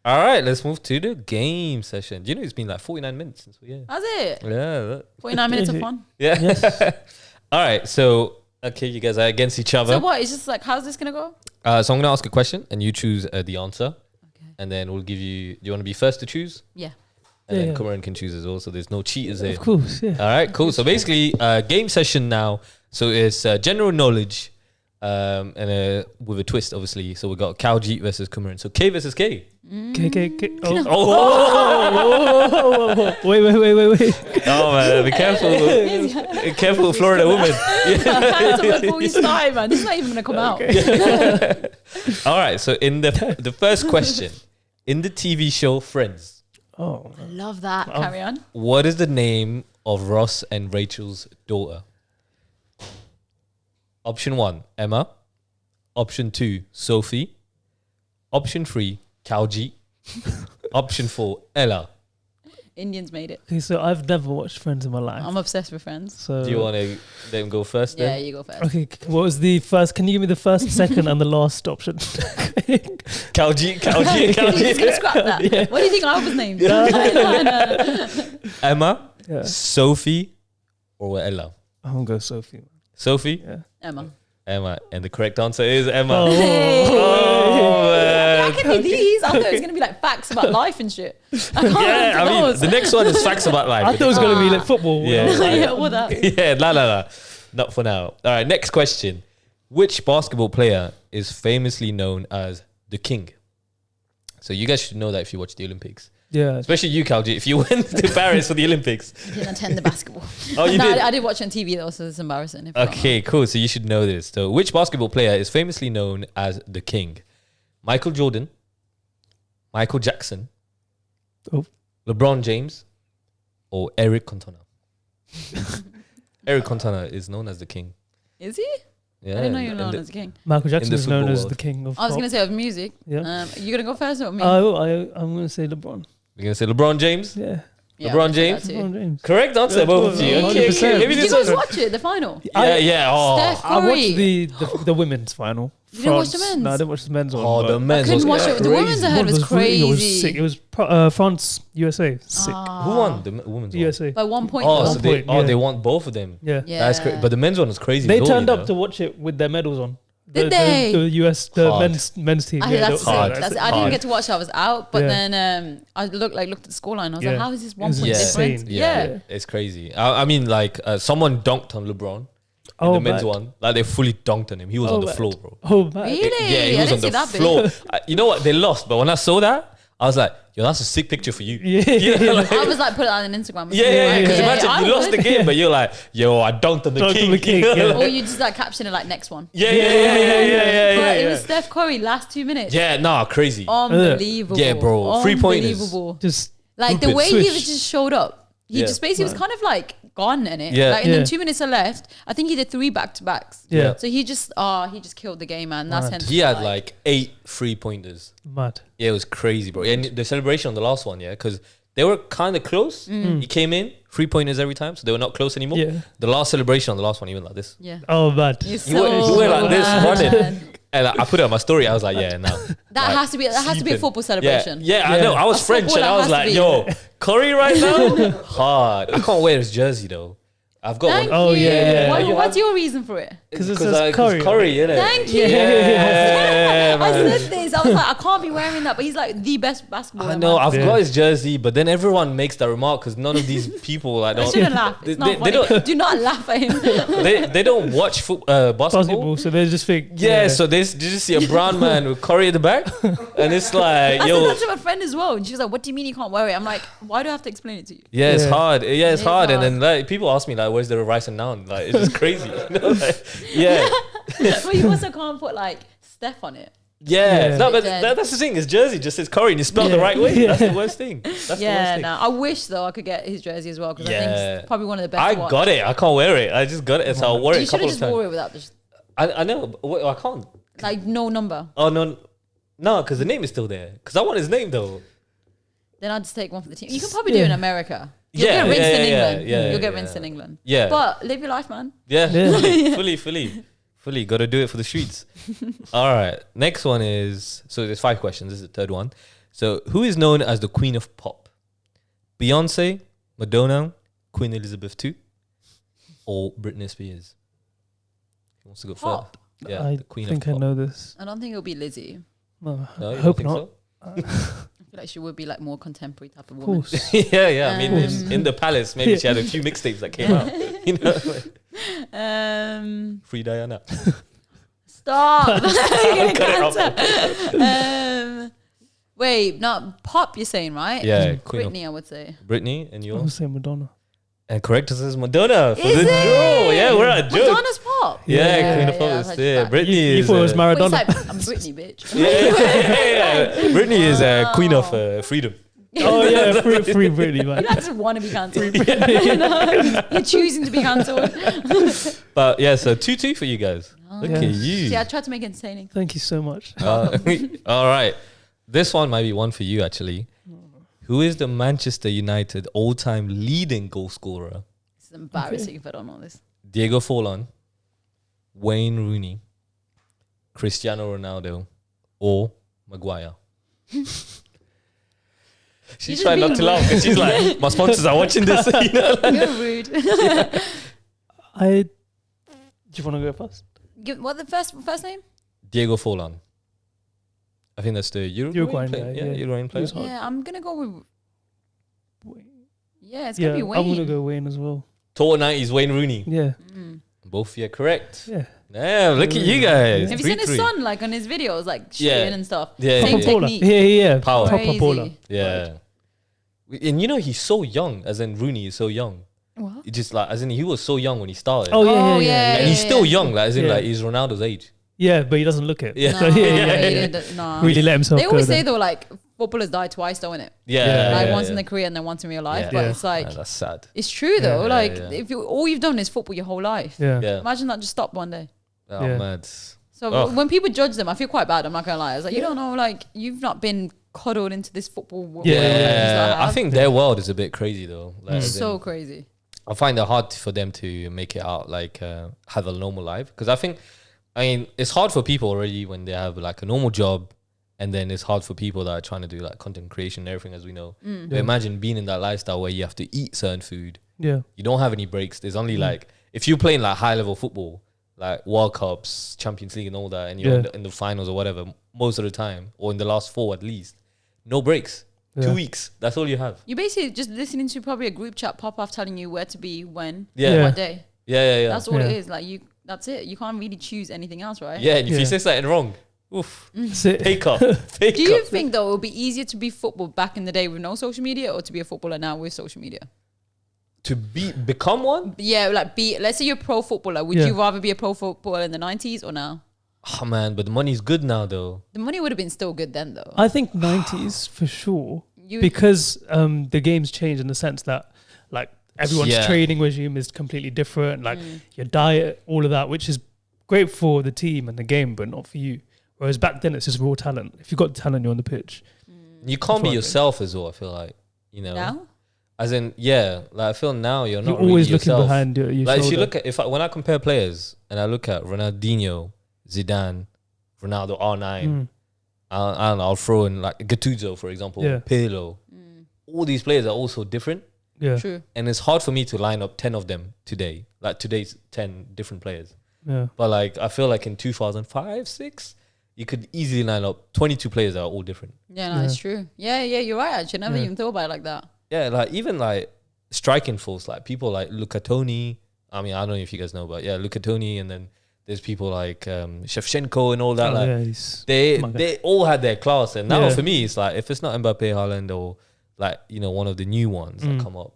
All right, let's move to the game session. Do you know it's been like 49 minutes since we Has it? Yeah. 49 minutes of fun. Yeah. Yes. All right, so you guys are against each other. So what? It's just like, how's this gonna go? So I'm gonna ask a question and you choose the answer. Okay. And then we'll give you. Do you want to be first to choose? Yeah. And then Kumaran can choose as well. So there's no cheaters here. Of course. Yeah. All right. Cool. So basically, game session now. So it's general knowledge. And with a twist, obviously. So we got Kaljit versus Kumaran. So K versus K. K. Oh. Wait. Oh man, be careful. Be careful, Florida woman. Before we start, man. This is not even gonna come out. All right. So in the first question, in the TV show Friends. Oh, I love that. Carry on. What is the name of Ross and Rachel's daughter? Option 1, Emma. Option 2, Sophie. Option 3, Kaljit. Option 4, Ella. Indians made it. Okay, so I've never watched Friends in my life. I'm obsessed with Friends. So do you want to let them go first then? Yeah, you go first. Okay, what was the first? Can you give me the first, second, and the last option? Kaljit. You're just gonna scrap that. Yeah. What do you think I was named? No. Emma, Sophie, or Ella? I'm gonna go Sophie. Sophie? Yeah. Emma. And the correct answer is Emma. Oh, man. I can be these. I thought it was going to be like facts about life and shit. I can't the next one is facts about life. I thought it was going to be like football. Yeah. What that? Yeah, no. Not for now. All right, next question. Which basketball player is famously known as the King? So you guys should know that if you watch the Olympics. Yeah. Especially you, Kaljit, if you went to Paris for the Olympics. I didn't attend the basketball. Oh, you did? I did watch on TV though, so it's embarrassing. Okay, cool. So you should know this. So which basketball player is famously known as the King? Michael Jordan, Michael Jackson, LeBron James, or Eric Cantona? Eric Cantona is known as the King. Is he? Yeah, I didn't know you were known as the King. Michael Jackson is known as the king of I was going to say of music. Yeah. You going to go first or me? I'm going to say LeBron. You're going to say LeBron James? Yeah. LeBron James? LeBron James. Correct answer, both of you. Okay. Maybe did you guys watch it, the final? Yeah. Oh. Steph Curry. I watched the women's final. You didn't watch the men's? No, I didn't watch the men's one. Oh, the men's I couldn't was watch it. The women's I heard was crazy. It was sick. It was France, USA. Sick. Who won the women's USA. By 1 point. Oh, they want both of them. Yeah. That's crazy. But the men's one was crazy. They turned up to watch it with their medals on. Did they? The US, men's team. That's hard. I didn't get to watch it. I was out, but then I looked at the scoreline. I was like, how is this 1 point difference? Yeah, it's crazy. I mean, like someone dunked on LeBron. In the men's one, like they fully dunked on him. He was on the floor, bro. Oh man, really? Yeah, he was on the floor. You know what? They lost, but when I saw that, I was like, yo, that's a sick picture for you. Yeah. Like, I was like, put it on Instagram. Yeah. Because imagine you lost the game, but you're like, yo, I dunked on the king. Or you just like caption it like next one. Yeah. But it was Steph Curry last 2 minutes. Yeah, crazy. Unbelievable. Yeah, bro. 3 pointers. Just like the way he just showed up. He just basically was kind of like gone in it. Yeah. Like, and then 2 minutes are left. I think he did 3 back-to-backs. Yeah. So he just killed the game, man. That's hence he had like 8 3-pointers. Mad. Yeah, it was crazy, bro. And the celebration on the last one, because they were kind of close. He came in 3-pointers every time, so they were not close anymore. Yeah. The last celebration on the last one, he went like this. Yeah. Oh, mad. He went like this, running. And I put it on my story. I was like, yeah, no. That has to be a football celebration. Yeah, I know. I was French and I was like, yo, Curry right now? Hard. I can't wear his jersey though. I've got one. Oh, yeah. What's your reason for it? Because it says Curry. Curry, innit? Thank you. Yeah, I said this. I was like, I can't be wearing that, but he's like the best basketballer. I know. I've got his jersey, but then everyone makes that remark because none of these people like I shouldn't laugh. It's not funny. Do not laugh at him. They don't watch basketball, so they just think. Yeah, so they just see a brown man with Curry at the back, and it's like, I yo. said that to my friend as well, and she was like, "What do you mean you can't wear it?" I'm like, "Why do I have to explain it to you?" Yeah, it's hard. Yeah, it's hard. And then like people ask me like, "Where's the rice and naan?" Like it's just crazy. You know? Yeah. But you also can't put like Steph on it. Yeah. No, but that's the thing. His jersey just says Curry and it's spelled the right way. That's the worst thing. That's the worst thing. No. I wish though I could get his jersey as well because I think it's probably one of the best. I got it. I can't wear it. I just got it. So I'll wear it a couple of times. You should have just wore it without this. I know. But I can't. Like no number. Oh no, because the name is still there. Because I want his name though. Then I'll just take one for the team. You can probably do it in America. You'll get rinsed in England. You'll get rinsed in England. Yeah. But live your life, man. Yeah. Fully. Got to do it for the streets. All right. Next one is, so there's 5 questions. This is the third one. So who is known as the Queen of Pop? Beyonce, Madonna, Queen Elizabeth II, or Britney Spears? Who wants to go first? Yeah, I think I know this. I don't think it'll be Lizzie. No, I hope not. So? I feel like she would be like more contemporary type of woman. Yeah. I mean, in the palace, maybe she had a few mixtapes that came out. You know, Free Diana. Stop. Wait, not pop. You're saying right? Yeah, Britney. I would say Britney, and you. I would say Madonna. And correct us as Madonna for is the draw. Yeah, we're at a joke. Madonna's pop. Yeah, Queen of Pop is there. Britney is. You thought it was Maradona. Wait, like, I'm Britney, bitch. Yeah. Britney is Queen of Freedom. Oh yeah, free Britney, man. You just want to be cancelled. You're choosing to be cancelled. But yeah, so 2-2 for you guys. Look at you. See, I tried to make it entertaining. Thank you so much. All right. This one might be one for you, actually. Who is the Manchester United all-time leading goal scorer? This is embarrassing if I don't know this. Diego Forlan, Wayne Rooney, Cristiano Ronaldo, or Maguire? She's trying not to laugh because she's like, my sponsors are watching this. You know? You're rude. Do you want to go first? What the first name? Diego Forlan. I think that's the Uruguayan player. Uruguayan player. Yeah, I'm gonna go with Wayne. Yeah, it's gonna be Wayne. I'm gonna go Wayne as well. Total 90s Wayne Rooney. Yeah. Both correct. Yeah. Damn, look at you guys. Have you seen his son like on his videos, like shooting and stuff? Yeah, same technique. Yeah. Power. Proper baller. Yeah. And you know he's so young, as in Rooney is so young. What? Just like as in he was so young when he started. Oh yeah. And he's still young, like as in like he's Ronaldo's age. Yeah, but he doesn't look it. Yeah. No. Really let himself go. They always say though, like footballers die twice, don't it? Yeah. Once in their career and then once in real life. But it's like that's sad. It's true though. If all you've done is football your whole life. Yeah. Imagine that just stopped one day. Oh mad. So when people judge them, I feel quite bad. I'm not gonna lie. I was like, you don't know, like you've not been coddled into this football world. Yeah. I think their world is a bit crazy though. Like, so crazy. I find it hard for them to make it out, like have a normal life. Because I mean, it's hard for people already when they have like a normal job, and then it's hard for people that are trying to do like content creation and everything, as we know. But imagine being in that lifestyle where you have to eat certain food. Yeah. You don't have any breaks. There's only like, if you're playing like high level football, like World Cups, Champions League and all that, and you're in the finals or whatever, most of the time, or in the last 4 at least, no breaks. 2 weeks. That's all you have. You're basically just listening to probably a group chat pop off telling you where to be, when, what day. Yeah. That's all it is. Like that's it. You can't really choose anything else, right? Yeah, and if you say something wrong, oof. Take up. Do you think though it would be easier to be football back in the day with no social media, or to be a footballer now with social media? To become one? Yeah, like let's say you're a pro footballer. Would you rather be a pro footballer in the 90s or now? Oh man, but the money's good now though. The money would have been still good then though. I think 90s for sure. Because the game's changed in the sense that like everyone's training regime is completely different. Like your diet, all of that, which is great for the team and the game, but not for you. Whereas back then it's just raw talent. If you've got talent, you're on the pitch. You can't be yourself as well, I feel like. You know? Now? As in, like I feel now you're not always really looking yourself. behind your like shoulder. if you when I compare players and I look at Ronaldinho, Zidane, Ronaldo, R9, I don't know, I'll throw in like Gattuso, for example, Pirlo. All these players are also different. Yeah. True. And it's hard for me to line up 10 of them today. Like today's 10 different players. Yeah. But like I feel like in 2005, 6, you could easily line up 22 players that are all different. Yeah, it's true. Yeah, you're right. Actually, never even thought about it like that. Yeah, like even like striking force, like people like Luca Toni. I mean, I don't know if you guys know, but Luca Toni, and then there's people like Shevchenko and all that. They all had their class, and now for me, it's like if it's not Mbappe, Haaland, or like one of the new ones that come up,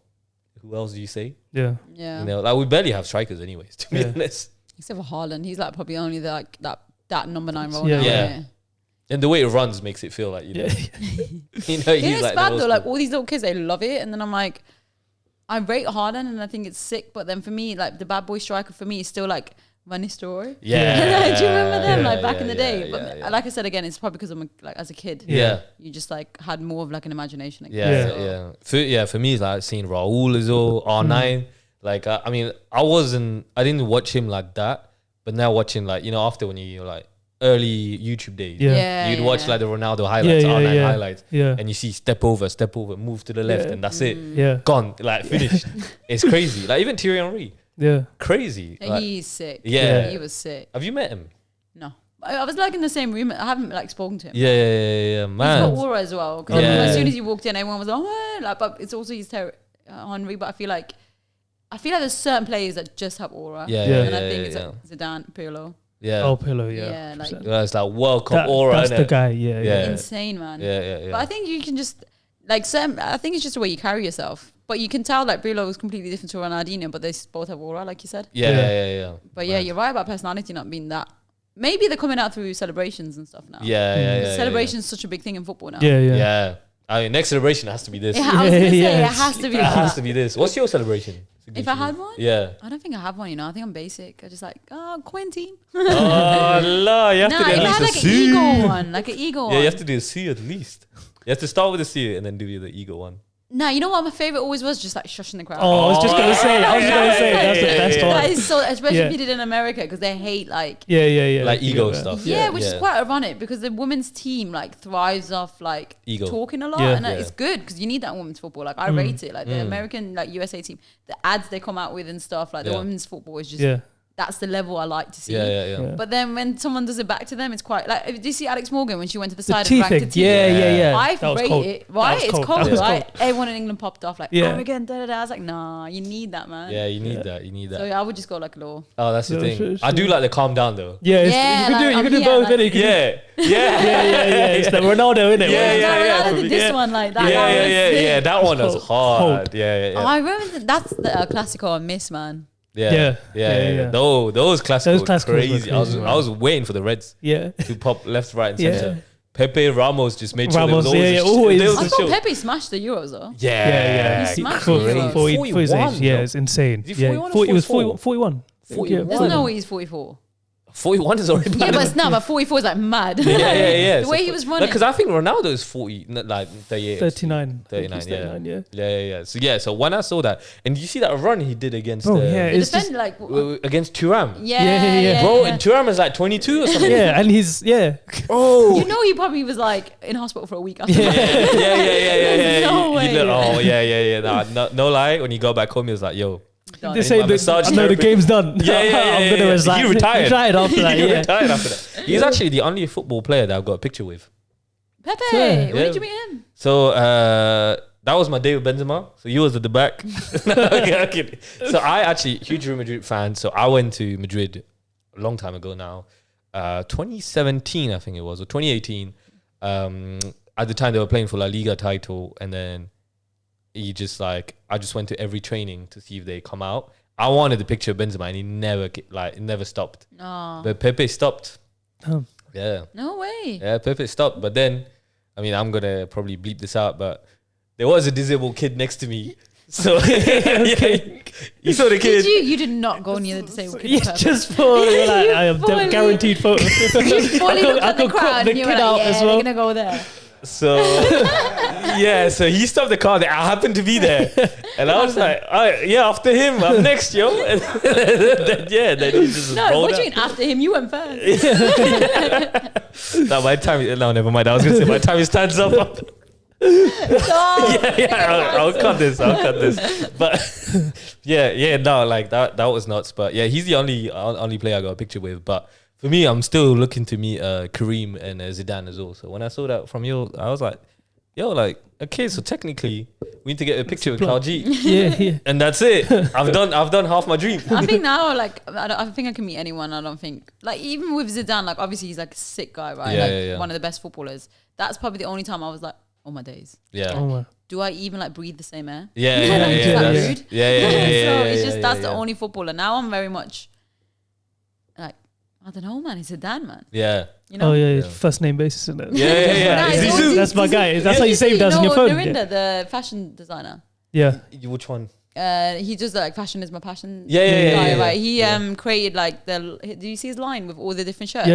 who else do you say? Yeah. Like we barely have strikers, anyways. To be honest, except for Haaland, he's like probably only that number 9 role. Yeah. And the way it runs makes it feel like he's like bad though. Like all these little kids, they love it, and then I'm like, I rate Haaland, and I think it's sick. But then for me, like the bad boy striker for me is still like Van Nistelrooy. Yeah. Do you remember them back in the day? But like I said again, it's probably because I'm like as a kid. Yeah. You just like had more of like an imagination. For me, like seeing Raul as well, R9. Like I mean, I didn't watch him like that, but now watching like after when you're like early YouTube days, you'd watch like the Ronaldo highlights, R9 highlights, and you see step over, move to the left, and that's it. Gone, like finished. It's crazy. Like even Thierry Henry. Yeah. Crazy. Like, he's sick. Yeah. He was sick. Have you met him? No. I was like in the same room. I haven't like spoken to him. Yeah, man. He's got aura as well. Because as soon as you walked in, everyone was like, oh, like, but it's also his Henry. But I feel like there's certain players that just have aura. And I think it's like Zidane, Pirlo. Yeah. Oh, Pirlo, yeah. Like, it's like World Cup aura. That's the guy, yeah. Insane, man. Yeah. But I think you can just, like, I think it's just the way you carry yourself. But you can tell like Pirlo was completely different to Ronaldinho, but they both have aura, like you said. Yeah. But you're right about personality not being that. Maybe they're coming out through celebrations and stuff now. Yeah. Celebration's such a big thing in football now. Yeah. I mean, next celebration has to be this. I was gonna say, it has to be It has to be this. What's your celebration? If I had one? Yeah. I don't think I have one, I think I'm basic. I just like, coin team. Oh, Allah, you have to do at least a C. Like an eagle one. Yeah, you have to do a C at least. You have to start with the C and then do the ego one. No, you know what my favorite always was? Just like shushing the crowd. Oh, I was just gonna say. That's the best one. That is so, especially if you did it in America, because they hate like like ego stuff. Yeah, which is quite ironic because the women's team like thrives off like ego. Talking a lot, and it's good because you need that in women's football. Like I rate it. Like the American like USA team, the ads they come out with and stuff. Like the women's football is just. That's the level I like to see. Yeah. But then when someone does it back to them, it's quite like. Did you see Alex Morgan when she went to the side and ranked the team? Yeah. I rate it. Right, it's cold, right? Everyone in England popped off like, oh, again, da da da. I was like, nah, you need that, man. Yeah, you need that. You need that. So I would just go like a law. Oh, that's the thing. I do like the calm down though. Yeah, you can do both. Yeah. It's the Ronaldo, isn't it? Yeah. Ronaldo did this one like that. Yeah. That one was hard. Yeah. I remember that's the Classico I miss, man. Yeah. Those classics were crazy. I was waiting for the Reds to pop left, right, and center. Pepe Ramos just made sure always. I thought Pepe smashed the Euros though. Yeah. He smashed the Euros. 41. Yeah, it's insane. Is he 41 it was 41. 41. There's no way he's 44. 41 is already bad. But 44 is like mad. Yeah. The way he was running. Because I think Ronaldo is 40, like 39. 39, yeah. So when I saw that, and you see that run he did against it's just like against Thuram. Yeah. Bro, and Thuram is like 22 or something. And he's Oh. You know he probably was like in hospital for a week after that. No way. No lie. When he got back home, he was like, yo. They say the game's done. I'm gonna resign. He retired after that. He retired after that. He's actually the only football player that I've got a picture with. Pepe, when did you meet him? So that was my day with Benzema. So you was at the back. Okay. So I actually huge Real Madrid fan. So I went to Madrid a long time ago now. 2017, I think it was, or 2018. At the time they were playing for La Liga title, and then. I just went to every training to see if they come out. I wanted the picture of Benzema, and he never stopped. Oh. But Pepe stopped. Oh. Yeah. No way. Yeah, Pepe stopped. But then, I mean, I'm gonna probably bleep this out, but there was a disabled kid next to me. So you saw the kid. You did not go near the disabled kid. Just for I have guaranteed photos. I could crop the kid out as well. They're gonna go there. So so he stopped the car there. I happened to be there, and I was like, after him, I'm next, yo. And then he just what do you mean after him? You went first. No, never mind. I was gonna say by the time he stands up. I'll cut this. But that was nuts. But yeah, he's the only player I got a picture with. But for me, I'm still looking to meet Kareem and Zidane as well. So when I saw that from you, I was like, okay, so technically we need to get a picture with Kaljit. Yeah. And that's it. I've done half my dream. I think now, I think I can meet anyone. I don't think, even with Zidane, obviously he's like a sick guy, right? One of the best footballers. That's probably the only time I was like, oh my days. Yeah. Oh my. Do I even breathe the same air? Yeah. So it's just that's the only footballer. Now I'm very much I don't know, man. He's Zidane, man. Yeah. You know? Oh yeah, first name basis, isn't it? Yeah. That's my guy. That's how you save that on your phone. Dorinda, the fashion designer. Yeah. Which one? He just fashion is my passion. Yeah. Right. He created do you see his line with all the different shirts?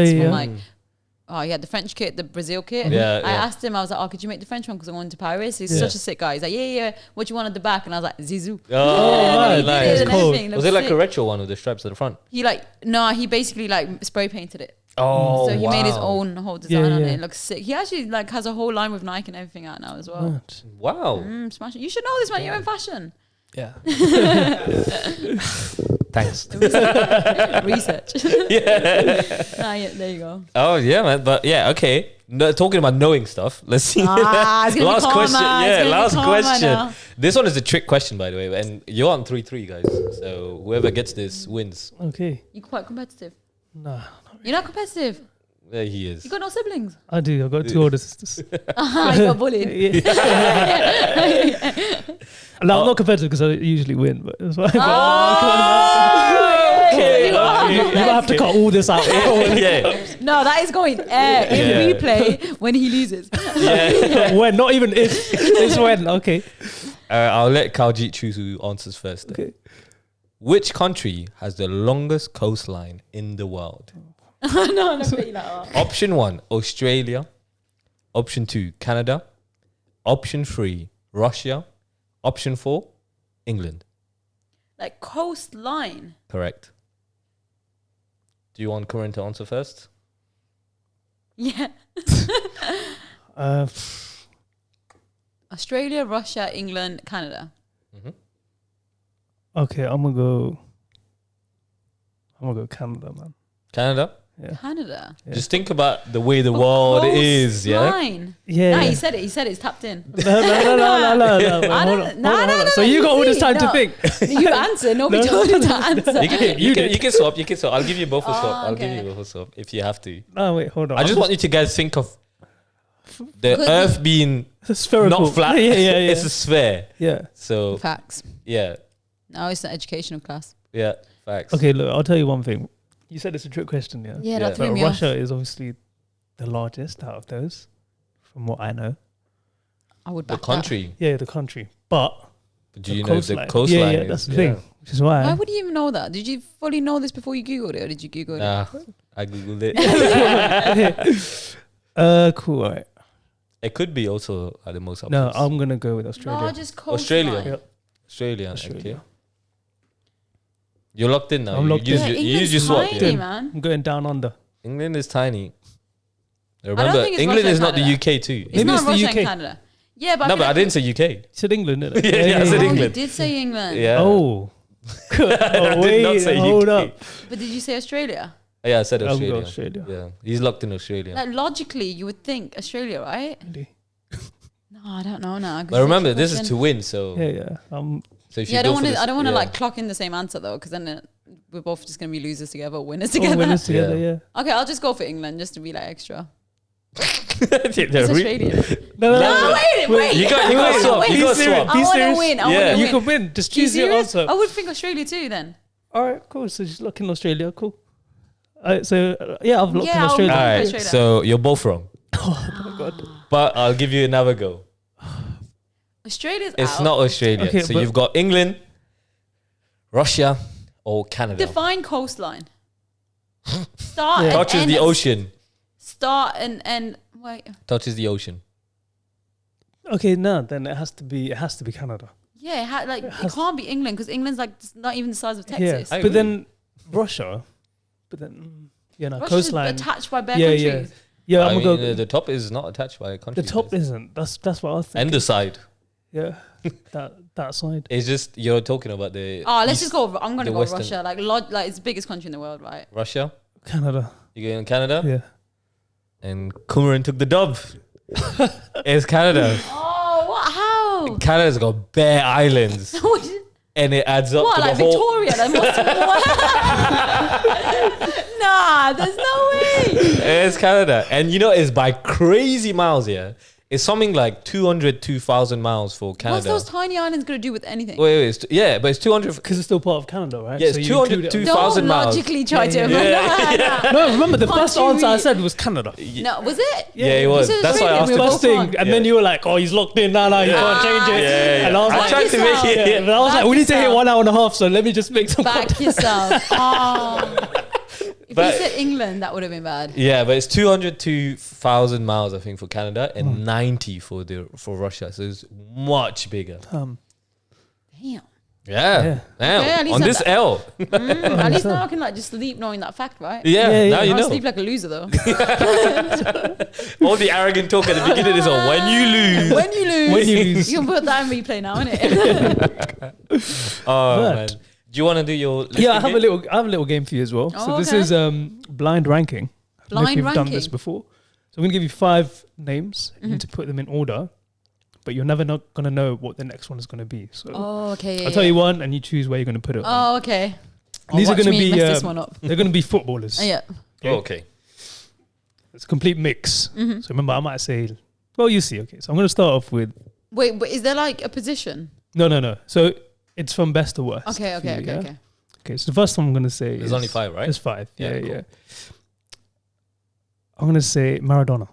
He had the French kit, the Brazil kit. I asked him, I was like, could you make the French one? Because I'm going to Paris. He's such a sick guy. He's like, yeah. What do you want at the back? And I was like, Zizou. Oh, nice. Cool. Was it like a retro one with the stripes at the front? He he basically spray painted it. Oh, so he made his own whole design on it. It looks sick. He actually has a whole line with Nike and everything out now as well. Wow. Smash it. You should know this, man. You're in fashion. Yeah. Thanks. Research. There you go. Oh yeah, man. But yeah, okay. No, talking about knowing stuff. Let's see. Last question. Last question. This one is a trick question, by the way. And you're on 3-3, guys. So whoever gets this wins. Okay. You're quite competitive. Nah. You're not competitive. There he is. You got no siblings? I do. I've got 2 older sisters. You got bullied. No, I'm not competitive because I usually win, but it's fine. Okay. You might have to cut all this out. No, that is going in replay when he loses. When, not even if. It's when. Okay. I'll let Kaljit choose who answers first. Okay. Which country has the longest coastline in the world? No, I'm not putting that up. Option 1, Australia. Option 2, Canada. Option 3, Russia. Option 4, England. Like coastline. Correct. Do you want Corinne to answer first? Yeah. Australia, Russia, England, Canada. Okay, I'm gonna go Canada, man. Canada? Yeah. Canada. Yeah. Just think about the way the world is, yeah? Yeah. He said it. He said it's tapped in. No. Hold on. So you got all this time to think. You answer. Nobody told you to answer. You can swap. I'll give you both a swap. I'll give you both a swap if you have to. No, wait, hold on. I just want you to guys think of the Earth being spherical. Not flat. Yeah. It's a sphere. Yeah. So facts. Yeah. No, it's an educational class. Yeah. Facts. Okay, look, I'll tell you one thing. You said it's a trick question, yeah? Yeah, that threw but me Russia off. is obviously the largest out of those, from what I know. I would back the country. That. Yeah, the country. But do you know the coastline? Yeah, that's the thing. Which is why. Why would you even know that? Did you fully know this before you Googled it, or did you Google it? Nah, I Googled it. Cool, all right. It could be also the most No, I'm going to go with Australia. Largest coastline. Australia. Okay. You're locked in now. I'm locked in. You use your swap. Tiny, man. I'm going down under. England is tiny. Remember, England is not the UK too. It's not Russia and Canada. Yeah, but I didn't say UK. You said England, didn't it? Yeah, I said England. You did say England. Yeah. Oh. I did not say hold UK. up. But did you say Australia? Yeah, I said Australia. Australia. Yeah, he's locked in Australia. Like logically, you would think Australia, right? Really? No, I don't know now. But remember, this is to win, so Yeah. So if I you don't want to like clock in the same answer though, because then we're both just gonna be losers together, winners together. Winners together, yeah. Okay, I'll just go for England just to be like extra. It's Australian. No, wait. You got swap. You got swap. I want to win. You can win. Just choose your answer. I would think Australia too then. All right, cool. So just lock in Australia. Cool. I've locked in Australia. All right, so you're both wrong. Oh my god. But I'll give you another go. Australia's It's out. not Australia. Okay, so you've got England, Russia, or Canada. Define coastline. Start and Touches end. the ocean. Start and end. Wait. Touches the ocean. Okay, no, then it has to be Canada. Yeah, it can't be England because England's like not even the size of Texas. Yeah, but then Russia. But then Russia's coastline attached by bare countries. Yeah, I I'm gonna mean, the top is not attached by a country. The top isn't. That's what I was thinking. And the side. Yeah, that side. It's just you're talking about the. Let's just go. I'm gonna go Western. Russia. Like it's the biggest country in the world, right? Russia. Canada. You going Canada? Yeah. And Kumarin took the dub. It's Canada. Oh, what? How? Canada's got bare islands. And it adds up to the whole... Victoria? Nah, there's no way. It's Canada. And it's by crazy miles, yeah. It's something like 202,000 miles for Canada. What's those tiny islands going to do with anything? Wait. But it's 200... Because it's still part of Canada, right? Yeah, it's 202,000 miles. Don't logically try to... No, remember, the first answer I said was Canada. No, was it? Yeah, it was. That's why I asked the first thing. And then you were like, oh, he's locked in. No, you can't change it. Yeah. And I was like... I tried to make it... And I was like, we need to hit 1 hour and a half, so let me just make some... Back yourself. If you said England, that would have been bad. Yeah, but it's 202,000 miles, I think, for Canada and 90 for Russia. So it's much bigger. Damn. Yeah. Damn. On this L. At least now I can just sleep knowing that fact, right? Yeah. Now you know. I sleep like a loser though. All the arrogant talk at the beginning is when you lose. When you lose. You can put that in replay now, innit? Man. Do you want to do your? I have a little game for you as well. So this is blind ranking. I don't know if you've done this before. So I'm gonna give you 5 names. You need to put them in order, but you're never not gonna know what the next one is gonna be. So I'll tell you one, and you choose where you're gonna put it. Oh, okay. These are gonna be mess this one up. They're gonna be footballers. Yeah. Okay. It's a complete mix. So remember, I might say, well, you see. Okay, so I'm gonna start off with. Wait, but is there like a position? No. So it's from best to worst. Okay. Okay, so the first one I'm going to say there's only 5, right? There's 5. Yeah, cool. yeah. I'm going to say Maradona.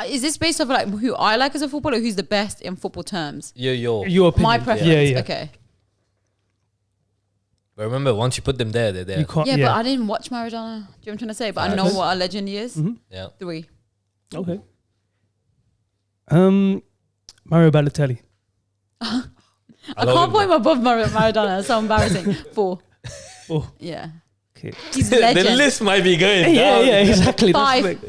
Is this based off like who I like as a footballer, who's the best in football terms? Your opinion. My preference. Yeah. Okay. But remember, once you put them there, they're there. You can't, but I didn't watch Maradona. Do you know what I'm trying to say? But I know what a legend he is. Mm-hmm. Yeah. 3. Okay. Mario Balotelli. I can't put him above Maradona. It's so embarrassing. 4. Yeah. Okay. He's a legend. The list might be going down. Yeah, exactly. 5.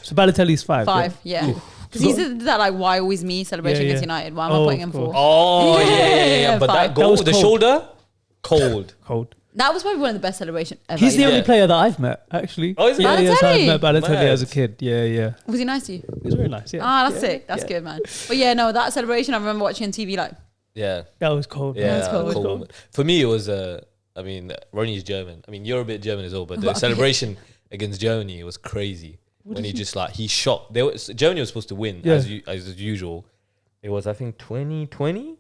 So Balotelli's 5. 5, yeah. Because he's that like why always me celebration against United. Why am I putting him 4? Oh yeah. But that goal, the shoulder, cold. That was probably one of the best celebrations ever. He's the only player that I've met, actually. Oh, is he? Balotelli? I met Balotelli as a kid. Yeah. Was he nice to you? He was very nice, yeah. Ah, that's sick. That's good, man. But yeah, no, that celebration I remember watching on TV like. Yeah. That was cold. Yeah, that was cold. For me, it was, I mean, Ronnie's German. I mean, you're a bit German as well, but the celebration against Germany was crazy. When he just like, he shot. Germany was supposed to win as usual. It was, I think, 2020?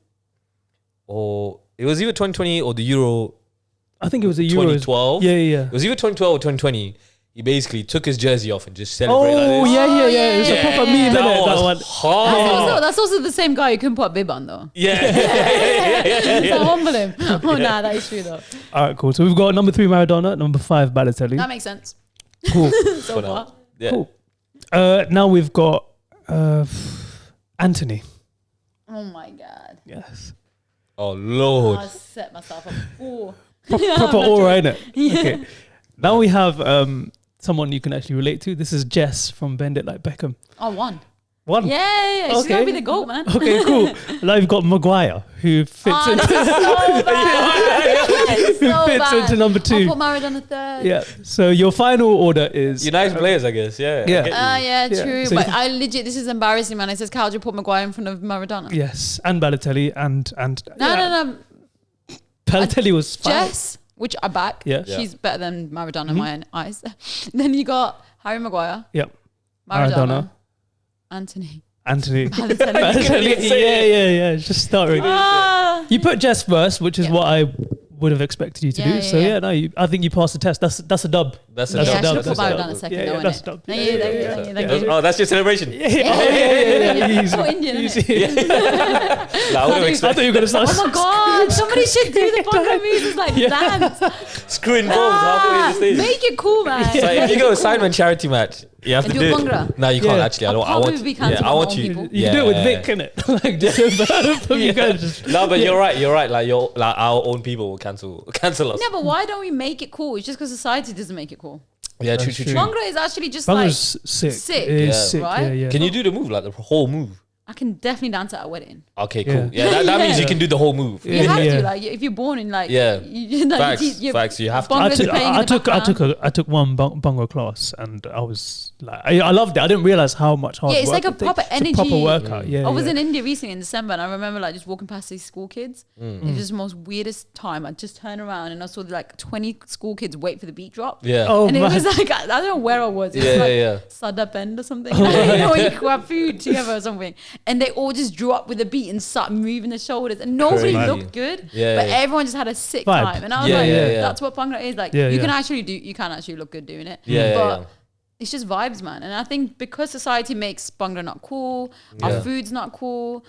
Or it was either 2020 or the Euro. I think it was a Euro. 2012. Yeah. It was either 2012 or 2020. He basically took his jersey off and just celebrated. Oh, like yeah. It was a proper meme, that one. Hard. That's also the same guy who couldn't put a bib on though. Yeah. So humble him. Oh, nah, that is true though. All right, cool. So we've got number 3 Maradona, number 5 Balotelli. That makes sense. Cool. So far. Yeah. Cool. Now we've got Anthony. Oh my God. Yes. Oh Lord. I set myself up. Ooh. Proper aura, innit? Yeah. Okay. Now we have someone you can actually relate to. This is Jess from Bend It Like Beckham. Oh, 1. 1. Yeah. She's gonna be the GOAT, man. Okay, cool. Now you've got Maguire, who fits into into number 2. I'll put Maradona 3rd. Yeah. So your final order is United players, I guess. Yeah. Yeah, true. So but I legit, this is embarrassing, man. It says Kaljit put Maguire in front of Maradona. Yes, and Balotelli and No. Balotelli was 5. Jess, which I back. Yeah. She's better than Maradona in my eyes. Then you got Harry Maguire. Yep. Maradona. Anthony. Balotelli. Yeah. Just starting. You put Jess first, which is what I would have expected you to do. So I think you passed the test. That's a dub. That's a dub. I should have put Maradona second. Yeah, that's a dub. Thank you. Oh, that's your celebration. Yeah. So Indian, isn't it? I thought you were going to start. Oh my God! Somebody should do the Bongo moves like dance. Screwing balls halfway in the stage. Make it cool, man. So if you go Simon charity match, you have to do it. No, you can't actually. I want you. I want you. You can do it with Vic, innit? Like you guys just. No, but you're right. Like our own people will cancel us. Yeah, but why don't we make it cool? It's just because society doesn't make it cool. Yeah, true. Bhangra is actually just Bhangra's sick. Sick, right? Yeah. Can you do the move, like the whole move? I can definitely dance at a wedding. Okay, cool. Yeah, that means you can do the whole move. You have to, like, if you're born in like, facts. You have to. I took one bongo class and I was like, I loved it. I didn't realize how much hard. Yeah, it's like a proper energy. It's a proper workout. Yeah. I was in India recently in December, and I remember like just walking past these school kids. It was just the most weirdest time. I just turned around and I saw like 20 school kids wait for the beat drop. Yeah. And it was like I don't know where I was. It was like Sada Bend or something. You know, when you grab food together or something, and they all just drew up with a beat and started moving their shoulders, and nobody looked good, but everyone just had a sick time. And I was that's what Bhangra is like. You can actually look good doing it. But it's just vibes, man. And I think because society makes Bhangra not cool, our food's not cool,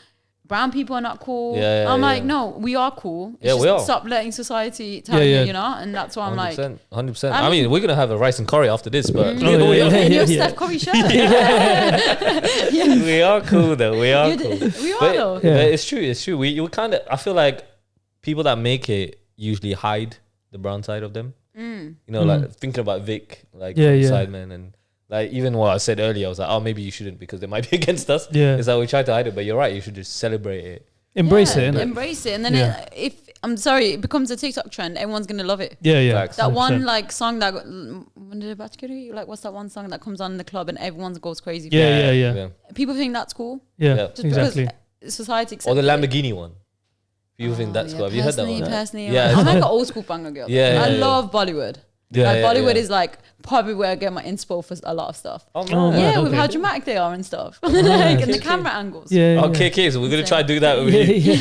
brown people are not cool. I'm like, no, we are cool. We are. Stop letting society tell you, you know? And that's why I'm 100%. I mean, we're going to have a rice and curry after this, but... In your Steph Curry shirt. We are cool, though. We are cool. We are, though. But it's true. We kind of... I feel like people that make it usually hide the brown side of them. You know, like thinking about Vic, like Sidemen, and like even what I said earlier, I was like, oh, maybe you shouldn't because they might be against us. It's like we try to hide it, but you're right. You should just celebrate it. Embrace it, innit? Embrace it. And then if I'm sorry, it becomes a TikTok trend, everyone's going to love it. Facts. That 100%. One like song that like what's that one song that comes on in the club and everyone goes crazy for it? Yeah. People think that's cool. Just exactly. Because society accepts or the Lamborghini one. People think that's cool. Have you heard that one? Personally, I'm like an old school Bhangra girl. I love Bollywood. Bollywood is like probably where I get my inspo for a lot of stuff. With how dramatic they are and stuff. And the camera angles. Okay, so we're going to try to do that with you.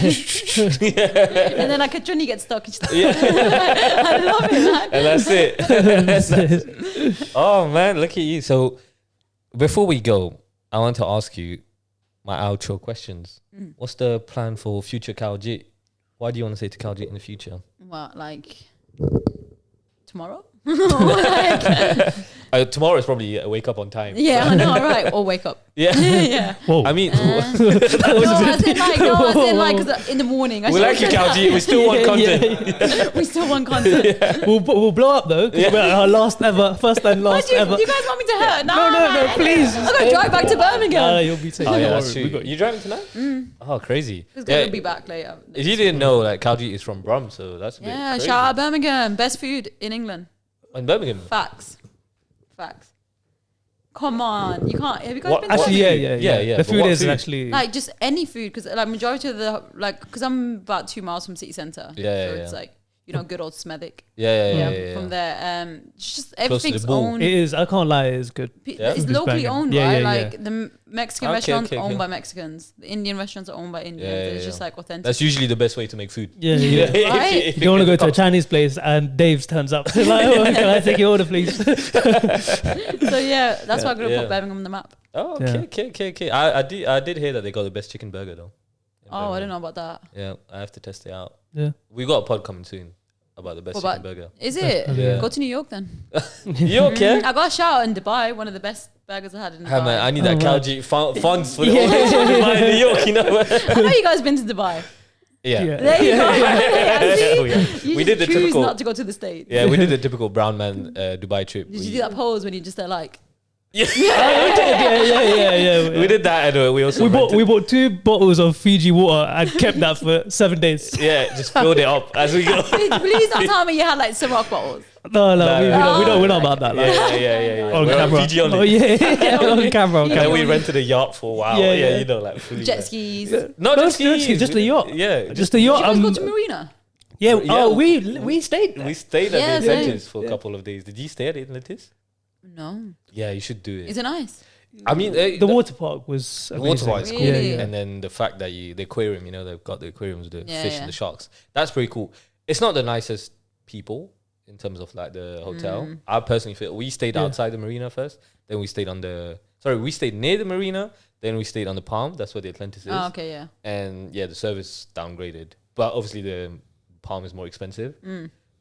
And then like a Johnny gets stuck. I love it, man. And that's it. Oh, man, look at you. So before we go, I want to ask you my outro questions. What's the plan for future Kaljit? What do you want to say to Kaljit in the future? Well, like tomorrow? Tomorrow is probably wake up on time. Yeah, I know, right? Or wake up. Yeah. Yeah. Whoa. I mean, as in like, 'cause in the morning. We like you, Kaljit. We still want content. We still want content. Yeah. We'll blow up though, because we're our first and last ever. You guys want me to hurt? No, please. I'm going to drive back to Birmingham. You'll be safe. Oh, yeah, that's true. You driving tonight? Oh, crazy. He's going to be back later. If you didn't know, like, Kaljit is from Brum, so that's a bit crazy. Shout out Birmingham. Best food in England. In Birmingham? Facts. Come on, you can't. Have you guys been? Actually, yeah. The food is actually like just any food, because like majority of the because I'm about 2 miles from city centre. So it's like good old Smethwick. Yeah. From there, just everything's owned. It is. I can't lie. It's good. It's locally owned, right? Like the Mexican restaurants are owned by Mexicans. The Indian restaurants are owned by Indians. It's just like authentic. That's usually the best way to make food. Yeah. Right? You don't want to go to a Chinese place and Dave's turns up. Like, can I take your order, please? So that's why I'm gonna put Birmingham on the map. Oh, okay. I did hear that they got the best chicken burger though. Oh, I don't know about that. Yeah, I have to test it out. Yeah, we got a pod coming soon about the best chicken burger. Is it? Yeah. Go to New York then. New York, yeah. I got a shout out in Dubai. One of the best burgers I had in Dubai. Man, I need that Kaljit funds for the Dubai in New York. You know. I know you guys been to Dubai. Yeah. There you go. We did the typical. Not to go to the States. Yeah, we did the typical brown man Dubai trip. Did you do that pose when you just like? Yeah. Yeah. We did that, and we also we bought 2 bottles of Fiji water and kept that for 7 days. Yeah, just filled it up as we go. Please don't tell me you had like Ciroc bottles. No, we're not about that. Like. Yeah. On camera. Fiji only. Oh yeah, on camera. And then we rented a yacht for a while. Yeah, like fully. Jet skis. No, jet skis. Just a yacht. Yeah, just a yacht. Did you guys go to Marina? Yeah. Oh, we stayed there. We stayed at the Atlantis for a couple of days. Did you stay at the Atlantis? No. Yeah, you should do it. Is it nice? I mean, the water park was amazing. The water park is cool. Really? And then the fact that the aquarium, they've got the aquariums with the fish and the sharks. That's pretty cool. It's not the nicest people in terms of like the hotel. I personally feel we stayed outside the marina first. Then we stayed we stayed near the marina. Then we stayed on the Palm. That's where the Atlantis is. Oh, okay, yeah. And the service downgraded. But obviously the Palm is more expensive.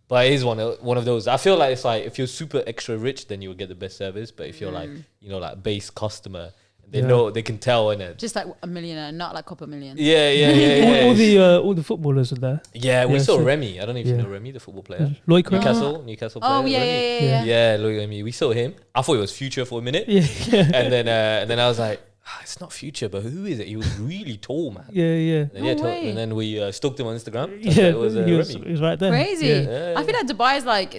But it is one of those. I feel like it's like if you're super extra rich, then you will get the best service. But if you're like, like base customer, they know, they can tell, innit? Just like a millionaire, not like Copper Million. Yeah. All the footballers are there. Yeah, we saw Remy. I don't know if you know Remy, the football player. Newcastle player. Oh yeah. Yeah, Remy. We saw him. I thought it was Future for a minute. Yeah. And then I was like, it's not Future, but who is it? He was really tall, man. Yeah. And then we stalked him on Instagram. Yeah, it was Remy. He was right there. Crazy. Yeah. I feel like Dubai is like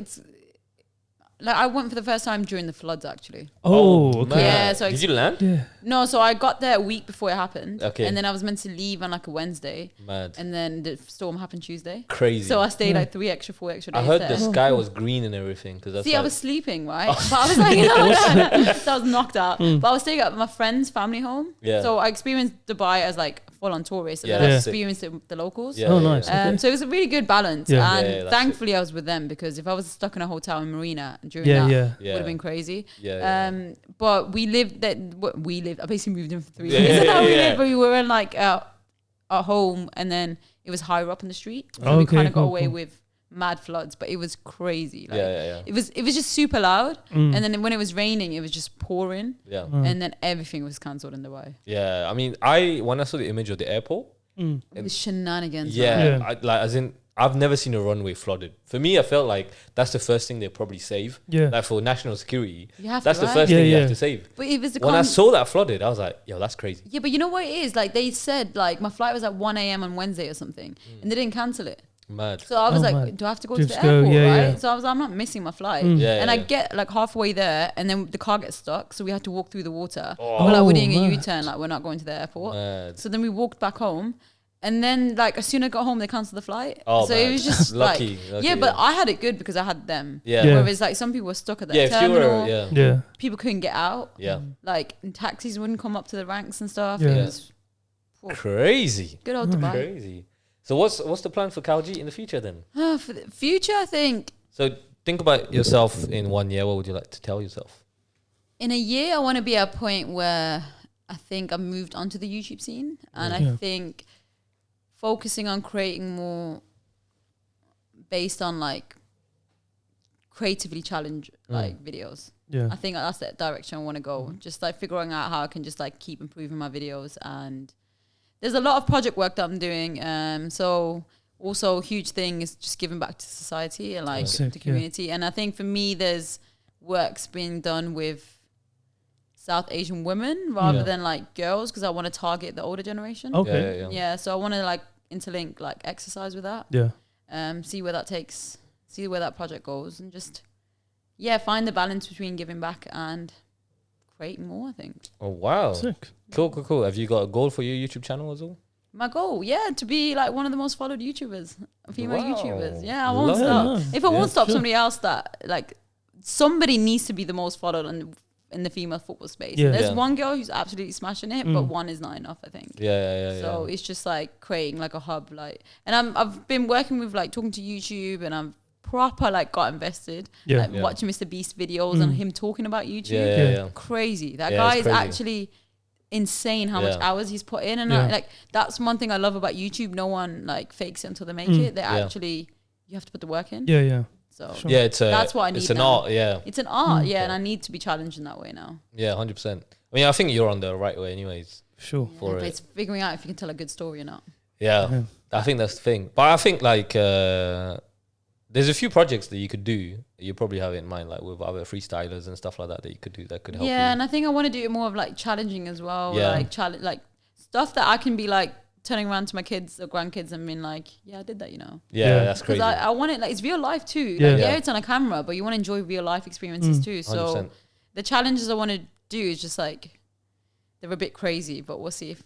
like I went for the first time during the floods actually. Oh, okay. Yeah, so did you land? Yeah. No, so I got there a week before it happened. Okay. And then I was meant to leave on like a Wednesday. Mad. And then the storm happened Tuesday. Crazy. So I stayed like 4 extra days. I heard there. the sky was green and everything. See, I was sleeping, right? But I was like, no. So I was knocked out. But I was staying at my friend's family home. Yeah. So I experienced Dubai as like full-on tourist. And Yeah, then I that's experienced the locals. Yeah, Oh, nice. Okay. So it was a really good balance. Yeah. And Yeah, that's thankfully I was with them, because if I was stuck in a hotel in Marina during Yeah, that, yeah. would have been crazy. Yeah. But we lived I basically moved in for 3 years. That's how we lived, but we were in like our home, and then it was higher up in the street. So we kind of got away with mad floods, but it was crazy. Like, It was just super loud. And then when it was raining, it was just pouring. Yeah. And then everything was cancelled in Dubai. Yeah. I mean, when I saw the image of the airport, It was shenanigans. Yeah. I've never seen a runway flooded. For me, I felt like that's the first thing they probably save. Yeah. Like for national security, That's the first thing you have to save. But it was when I saw that flooded, I was like, yo, that's crazy. Yeah, but you know what it is? Like they said, like my flight was at 1 a.m. on Wednesday or something, and they didn't cancel it. Mad. So I was like, mad. do I have to go to the airport, right? Yeah. So I was like, I'm not missing my flight. Yeah, I get like halfway there, and then the car gets stuck, so we had to walk through the water. Oh. We're like, we're doing a mad. U-turn, like we're not going to the airport. Mad. So then we walked back home. And then, like, as soon as I got home, they cancelled the flight. Oh, so man. it was just lucky, but I had it good because I had them. Yeah. Whereas, like, some people were stuck at that terminal. If you were, People couldn't get out. Yeah. Like, taxis wouldn't come up to the ranks and stuff. Yeah. It was crazy. good old Dubai. Crazy. So what's the plan for Kaljit in the future then? For the future, I think. So think about yourself in 1 year. What would you like to tell yourself? In a year, I want to be at a point where I think I've moved onto the YouTube scene. And I think focusing on creating more based on like creatively challenge like videos. Yeah, I think that's the direction I want to go. Just like figuring out how I can just like keep improving my videos, and there's a lot of project work that I'm doing. So also a huge thing is just giving back to society and like the community. And I think for me, there's works being done with South Asian women rather than like girls, because I want to target the older generation. Okay. Yeah. So I want to like interlink like exercise with that. Yeah. See where that takes. See where that project goes, and just find the balance between giving back and creating more, I think. Oh wow. Sick. Cool. Have you got a goal for your YouTube channel as well? My goal, to be like one of the most followed YouTubers, female YouTubers. Yeah, I won't stop. If I won't stop, somebody else that like somebody needs to be the most followed in the female football space. Yeah. There's one girl who's absolutely smashing it, but one is not enough, I think. So it's just like creating like a hub, like, and I've been working with like talking to YouTube, and I'm proper like got invested, watching Mr. Beast videos and him talking about YouTube. Crazy. That guy is actually insane how much hours he's put in, and like that's one thing I love about YouTube. No one like fakes it until they make it. They actually, you have to put the work in. So that's what I need. It's an art. It's an art. And I need to be challenged in that way now. 100%. I mean, I think you're on the right way anyways. Sure. But it's figuring out if you can tell a good story or not. I think that's the thing. But I think like there's a few projects that you could do. You probably have it in mind, like with other freestylers and stuff like that you could do that could help you. And I think I want to do it more of like challenging as well. Like challenge, like stuff that I can be like turning around to my kids or grandkids and being like, I did that, you know. That's crazy. Because I want it, like, it's real life too. Like, it's on a camera, but you want to enjoy real life experiences too. So 100%. The challenges I want to do is just like, they're a bit crazy, but we'll see if.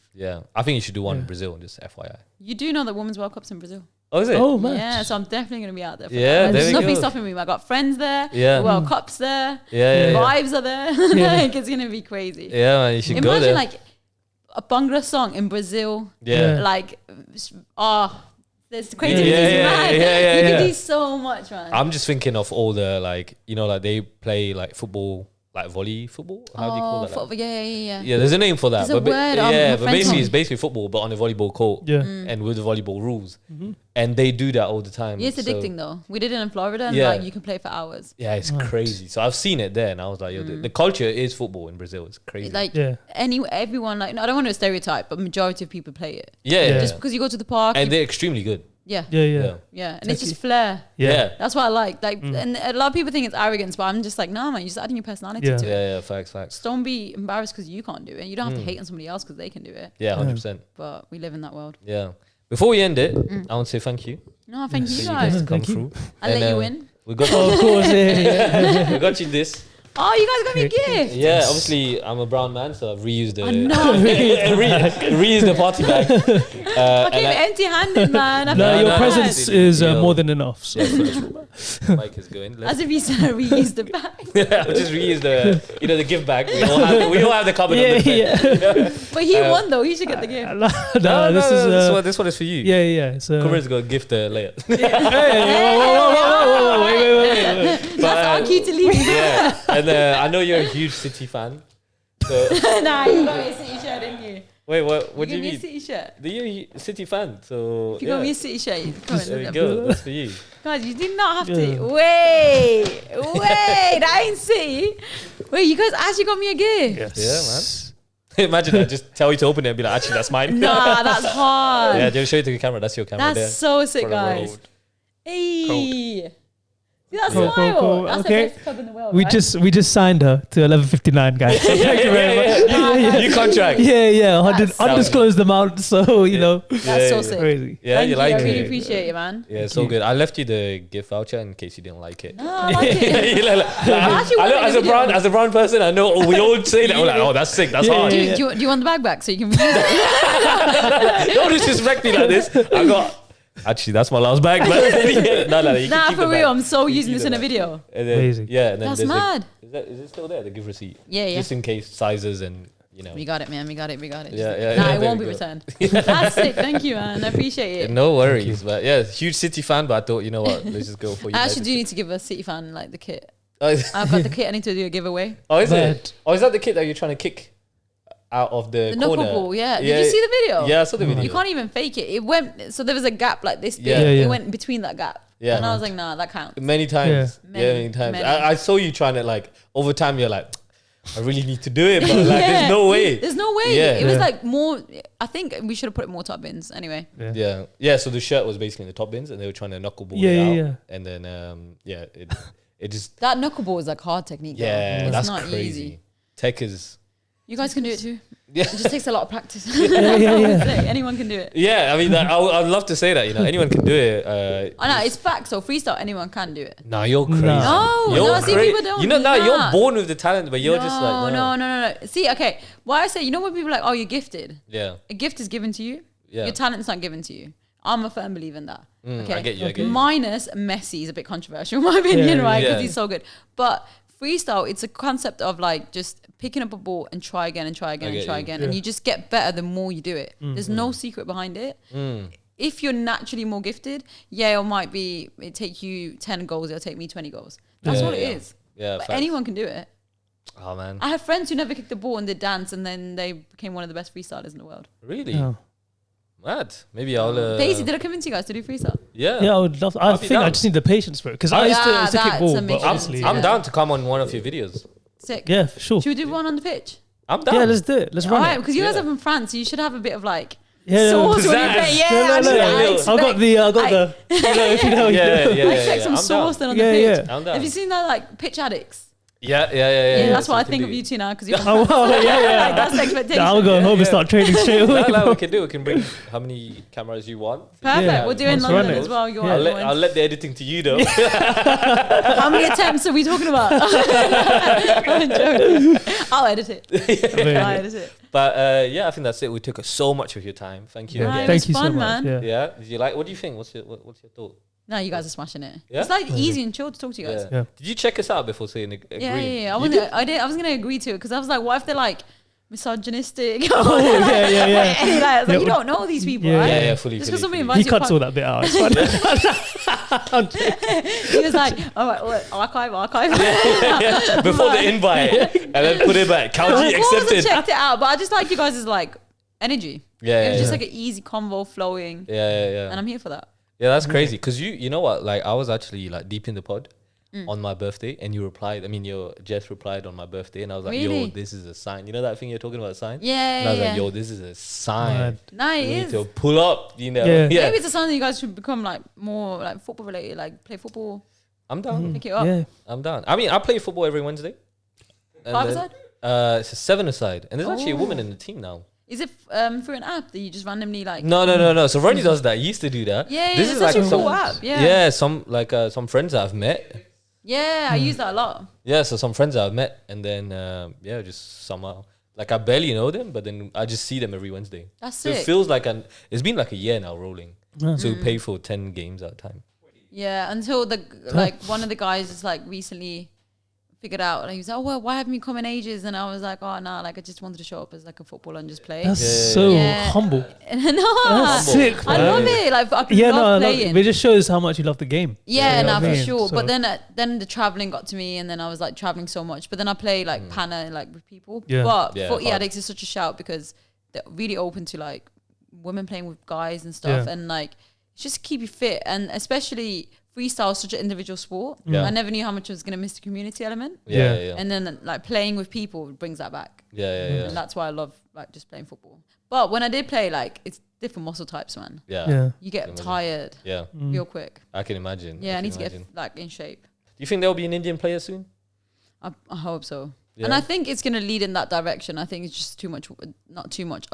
I think you should do one in Brazil, just FYI. You do know that Women's World Cup's in Brazil. Oh, is it? Oh, man. Yeah, so I'm definitely going to be out there. There's nothing stopping me. I got friends there. The World Cup's there. Vibes are there. Like, it's going to be crazy. Yeah, man, you should go there. Imagine like a Bhangra song in Brazil. Like, there's crazy. You can do so much, man. I'm just thinking of all the like, you know, like they play like football, like volley football. How do you call that? Like? Yeah, there's a name for that. There's a word. But basically it's basically football, but on a volleyball court. And with the volleyball rules. And they do that all the time. Yeah, it's addicting though. We did it in Florida, and like you can play for hours. Yeah, it's crazy. So I've seen it there, and I was like, the culture is football in Brazil. It's crazy. Like everyone, like, I don't want to stereotype, but majority of people play it. Just because you go to the park, and they're extremely good. And it's just flair. That's what I like. And a lot of people think it's arrogance, but I'm just like, nah, man, you're just adding your personality to it. Facts. Don't be embarrassed because you can't do it. You don't have to hate on somebody else because they can do it. 100%. But we live in that world. Before we end it, I want to say thank you. No, thank you guys. Thank you. I'll let you in. We got of course, we got you this. Oh, you guys got me a gift. Yeah, obviously I'm a brown man, so I've reused the reused the party bag. I came empty-handed, man. Your presence is more than enough. So. Mike is going. As if you said reuse the bag. We'll just reuse the gift bag. We all have the cupboard on the bed. But he won though. He should get the gift. No, this one is for you. Yeah. So Corinne's got a gift later. Wait. That's our cue to leave. And I know you're a huge City fan. So nah, you got me a City shirt, didn't you? Wait, what do you mean? You got me a City shirt. You're a City fan, so if you got me a City shirt, come on. There you go. That's for you. Guys, you did not have to. Wait, I ain't City. Wait, you guys actually got me a gift. Yes. Yeah, man. Imagine I just tell you to open it and be like, actually, that's mine. Nah, that's hard. Yeah, just show it to the camera. That's your camera. That's so sick, guys. Hey. That's cool. That's okay. the best club in the world, We just signed her to 11:59, guys. So thank you very much. You contract. Yeah. Undisclosed amount, so you know. That's so sick. Crazy. Yeah, you like it. I really appreciate it, man. Yeah, it's so good. I left you the gift voucher in case you didn't like it. No, I like it. As a brown person, I know we all say that. We're like, oh, that's sick. That's hard. Do you want the bag back so you can reuse it? Don't disrespect me like this. I got. Actually, that's my last bag. No, for real, I'm so using this in a video. Amazing. Yeah, and then that's mad. Is it still there? The gift receipt. Yeah. Just in case sizes and you know. We got it, man. We got it. Yeah. It won't be returned. That's sick. Thank you, man. I appreciate it. No worries, but huge City fan. But I thought, you know what? Let's just go for you. I actually do need to give a City fan like the kit. I've got the kit. I need to do a giveaway. Oh, is it? Oh, is that the kit that you're trying to kick out of the corner? Knuckle, yeah. Did you see the video? Yeah, I saw the video. You can't even fake it. It went, so there was a gap like this big. Yeah. It went between that gap. Yeah. And I was like, nah, that counts. Many times. Many times. I saw you trying to like, over time you're like, I really need to do it, but like there's no way. There's no way. It was like more, I think we should have put more top bins anyway. Yeah. So the shirt was basically in the top bins and they were trying to knuckleball it out. And then, it just. That knuckleball is like hard technique. Yeah, that's not crazy. Easy. Tech is. You guys can do it too. Yeah. It just takes a lot of practice. Anyone can do it. Yeah, I mean, I'd love to say that, you know, anyone can do it. I know, it's facts. So freestyle, anyone can do it. Nah, you're crazy. No, see, people don't. You know, you're born with the talent, but you're just like, no. See, okay, why I say, you know when people are like, oh, you're gifted. Yeah. A gift is given to you. Yeah. Your talent's not given to you. I'm a firm believer in that. Okay. I get you. Minus Messi is a bit controversial in my opinion, right? Because he's so good. But freestyle, it's a concept of like just picking up a ball and try again and try again and try again. And you just get better the more you do it. There's no secret behind it. If you're naturally more gifted, it might be, it take you 10 goals, it'll take me 20 goals. That's what it is. Yeah, but anyone can do it. Oh man. I have friends who never kicked the ball and did dance and then they became one of the best freestylers in the world. Really? Oh. Mad. Maybe I'll. Daisy, did I convince you guys to do freestyle? Yeah. Yeah, I would love. I think I just need the patience for it because I used to kick ball. But I'm down to come on one of your videos. Sick. Yeah, for sure. Should we do one on the pitch? I'm down. Yeah, let's do it. Let's run it. Because you guys are from France, so you should have a bit of like. Sauce when you play. I got the. If you know, I expect some sauce then on the pitch. Have you seen that like pitch addicts? Yeah. That's what I think of you two now because you're. Like, that's the expectation. I'll go home and start training straight away. We can do. We can bring how many cameras you want. Perfect. We're doing London as well. I'll let the editing to you though. How many attempts are we talking about? I'm joking. I'll edit it. But I think that's it. We took so much of your time. Thank you. Thank you so much. Man. Yeah. Did you like? What do you think? What's your thought? No, you guys are smashing it. Yeah? It's like easy and chill to talk to you guys. Yeah. Did you check us out before saying agree? Yeah. I was gonna agree to it because I was like, what if they're like misogynistic? Yeah. And like, you don't know these people, right? Yeah, fully. Just because somebody invites you. He cuts all that bit out. He was like, all right, archive. Before the invite, and then put it back. Kaljit accepted. I checked it out, but I just like you guys' like energy. It was just like an easy convo flowing. Yeah. And I'm here for that. Yeah, that's crazy. Because you know what? Like, I was actually like deep in the pod on my birthday, and you replied. I mean, your Jess replied on my birthday, and I was like, "Yo, this is a sign." You know that thing you're talking about, a sign? Yeah. And I was like, "Yo, this is a sign." Nice. We need to pull up. You know. Yeah. Maybe it's a sign that you guys should become like more like football related, like play football. I'm down. Pick it up. Yeah. I'm down. I mean, I play football every Wednesday. 5-a-side? It's a 7-a-side, and there's actually a woman in the team now. Is it through an app that you just randomly like? No. So Ronnie does that. He used to do that. Yeah, this it's is such like a cool app. some friends that I've met. Yeah, I use that a lot. Yeah, so some friends that I've met, and then just somehow like I barely know them, but then I just see them every Wednesday. That's so sick. It feels like it's been like a year now rolling. So we pay for 10 games at a time. Yeah, until one of the guys just like recently figured out, like he was like, "Oh well, why haven't you come in ages?" And I was like, "Oh no, like I just wanted to show up as like a footballer and just play." That's humble. That's sick. I love it. Like I love playing. It just shows how much you love the game. Yeah, for sure. So. But then the traveling got to me, and then I was like traveling so much. But then I play like Pana like with people. Yeah. But Footy Addicts is such a shout because they're really open to like women playing with guys and stuff, and like just keep you fit, and especially. Freestyle is such an individual sport. I never knew how much I was going to miss the community element. Yeah. And then like playing with people brings that back. Yeah. And that's why I love like just playing football. But when I did play, like it's different muscle types, man. Yeah. You get tired. Yeah. Real quick. I can imagine. Yeah, I need to get like in shape. Do you think there'll be an Indian player soon? I hope so. Yeah. And I think it's going to lead in that direction. I think it's just a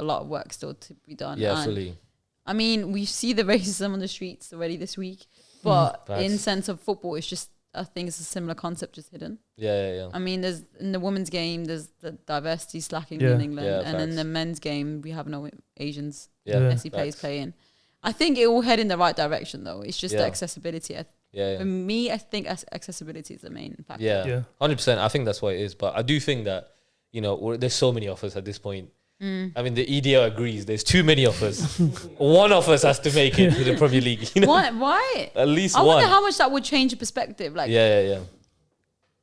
lot of work still to be done. Yeah, fully. I mean, we see the racism on the streets already this week. But in sense of football, it's just, I think it's a similar concept, just hidden. Yeah. I mean, there's in the women's game, there's the diversity slacking in England. And in the men's game, we have no Asians, Messi players playing. I think it will head in the right direction, though. It's just the accessibility. For me, I think accessibility is the main factor. Yeah. 100%. I think that's what it is. But I do think that, there's so many offers at this point. I mean, the EDL agrees. There's too many of us. One of us has to make it to the Premier League. Why? At least one. I wonder how much that would change the perspective. Like, yeah.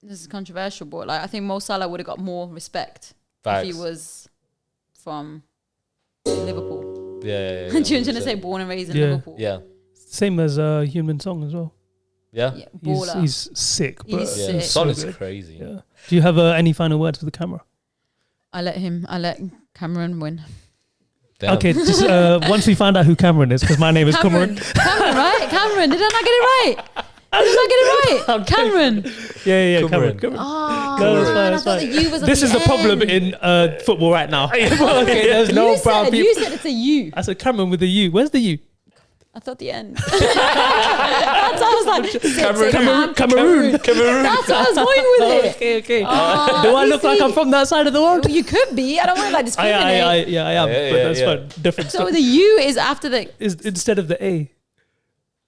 This is controversial, but like I think Mo Salah would have got more respect if he was from Liverpool. Yeah. Do you want to say born and raised in Liverpool? Yeah. Same as Human Song as well. Yeah. Baller. He's sick. He's sick. Son is crazy. Yeah. Do you have any final words for the camera? I let Cameron win. Damn. Okay, just once we find out who Cameron is, because my name is Cameron. Cameron, right? Cameron, did I not get it right? Cameron. Yeah, Cameron. Oh, no, man, that's fine. I thought the U was at This the is the problem end. in football right now. Okay, there's no brown people. You said it's a U. I said Cameron with a U. Where's the U? I thought the end. That's what I was like. Cameroon. That's what I was going with it. Okay. Do I look like I'm from that side of the world? You could be. I don't want to like discriminate. I am. But that's fine. Different So stuff. the U is after the... Instead of the A.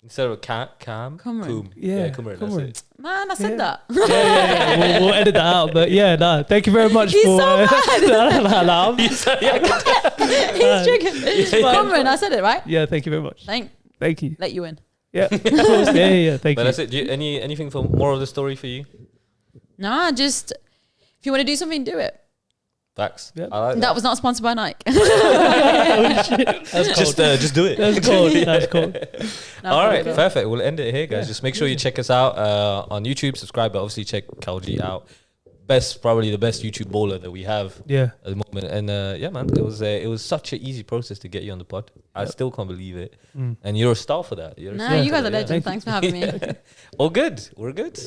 Instead of Cameron. Yeah, Cameron. Cameron. That's it. Man, I said that. Yeah. We'll edit that out. But yeah, thank you very much He's for... so mad. He's He's triggered. Cameron, I said it, right? Yeah, thank you very much. Thank you. Let you in. Yeah, of course. Yeah. Thank but you. that's it. Anything for more of the story for you? Nah, just if you want to do something, do it. Facts. Yep. I like that. That was not sponsored by Nike. Oh, shit. That's cold. Just do it. That's cold. That's cold. No, all right, perfect. We'll end it here, guys. Just make sure you check us out on YouTube. Subscribe, but obviously check Kaljit out. Probably the best YouTube baller that we have at the moment. And yeah, man, it was such an easy process to get you on the pod. I still can't believe it. And you're a star for that. You guys are legends. Thanks for having me. All good. We're good.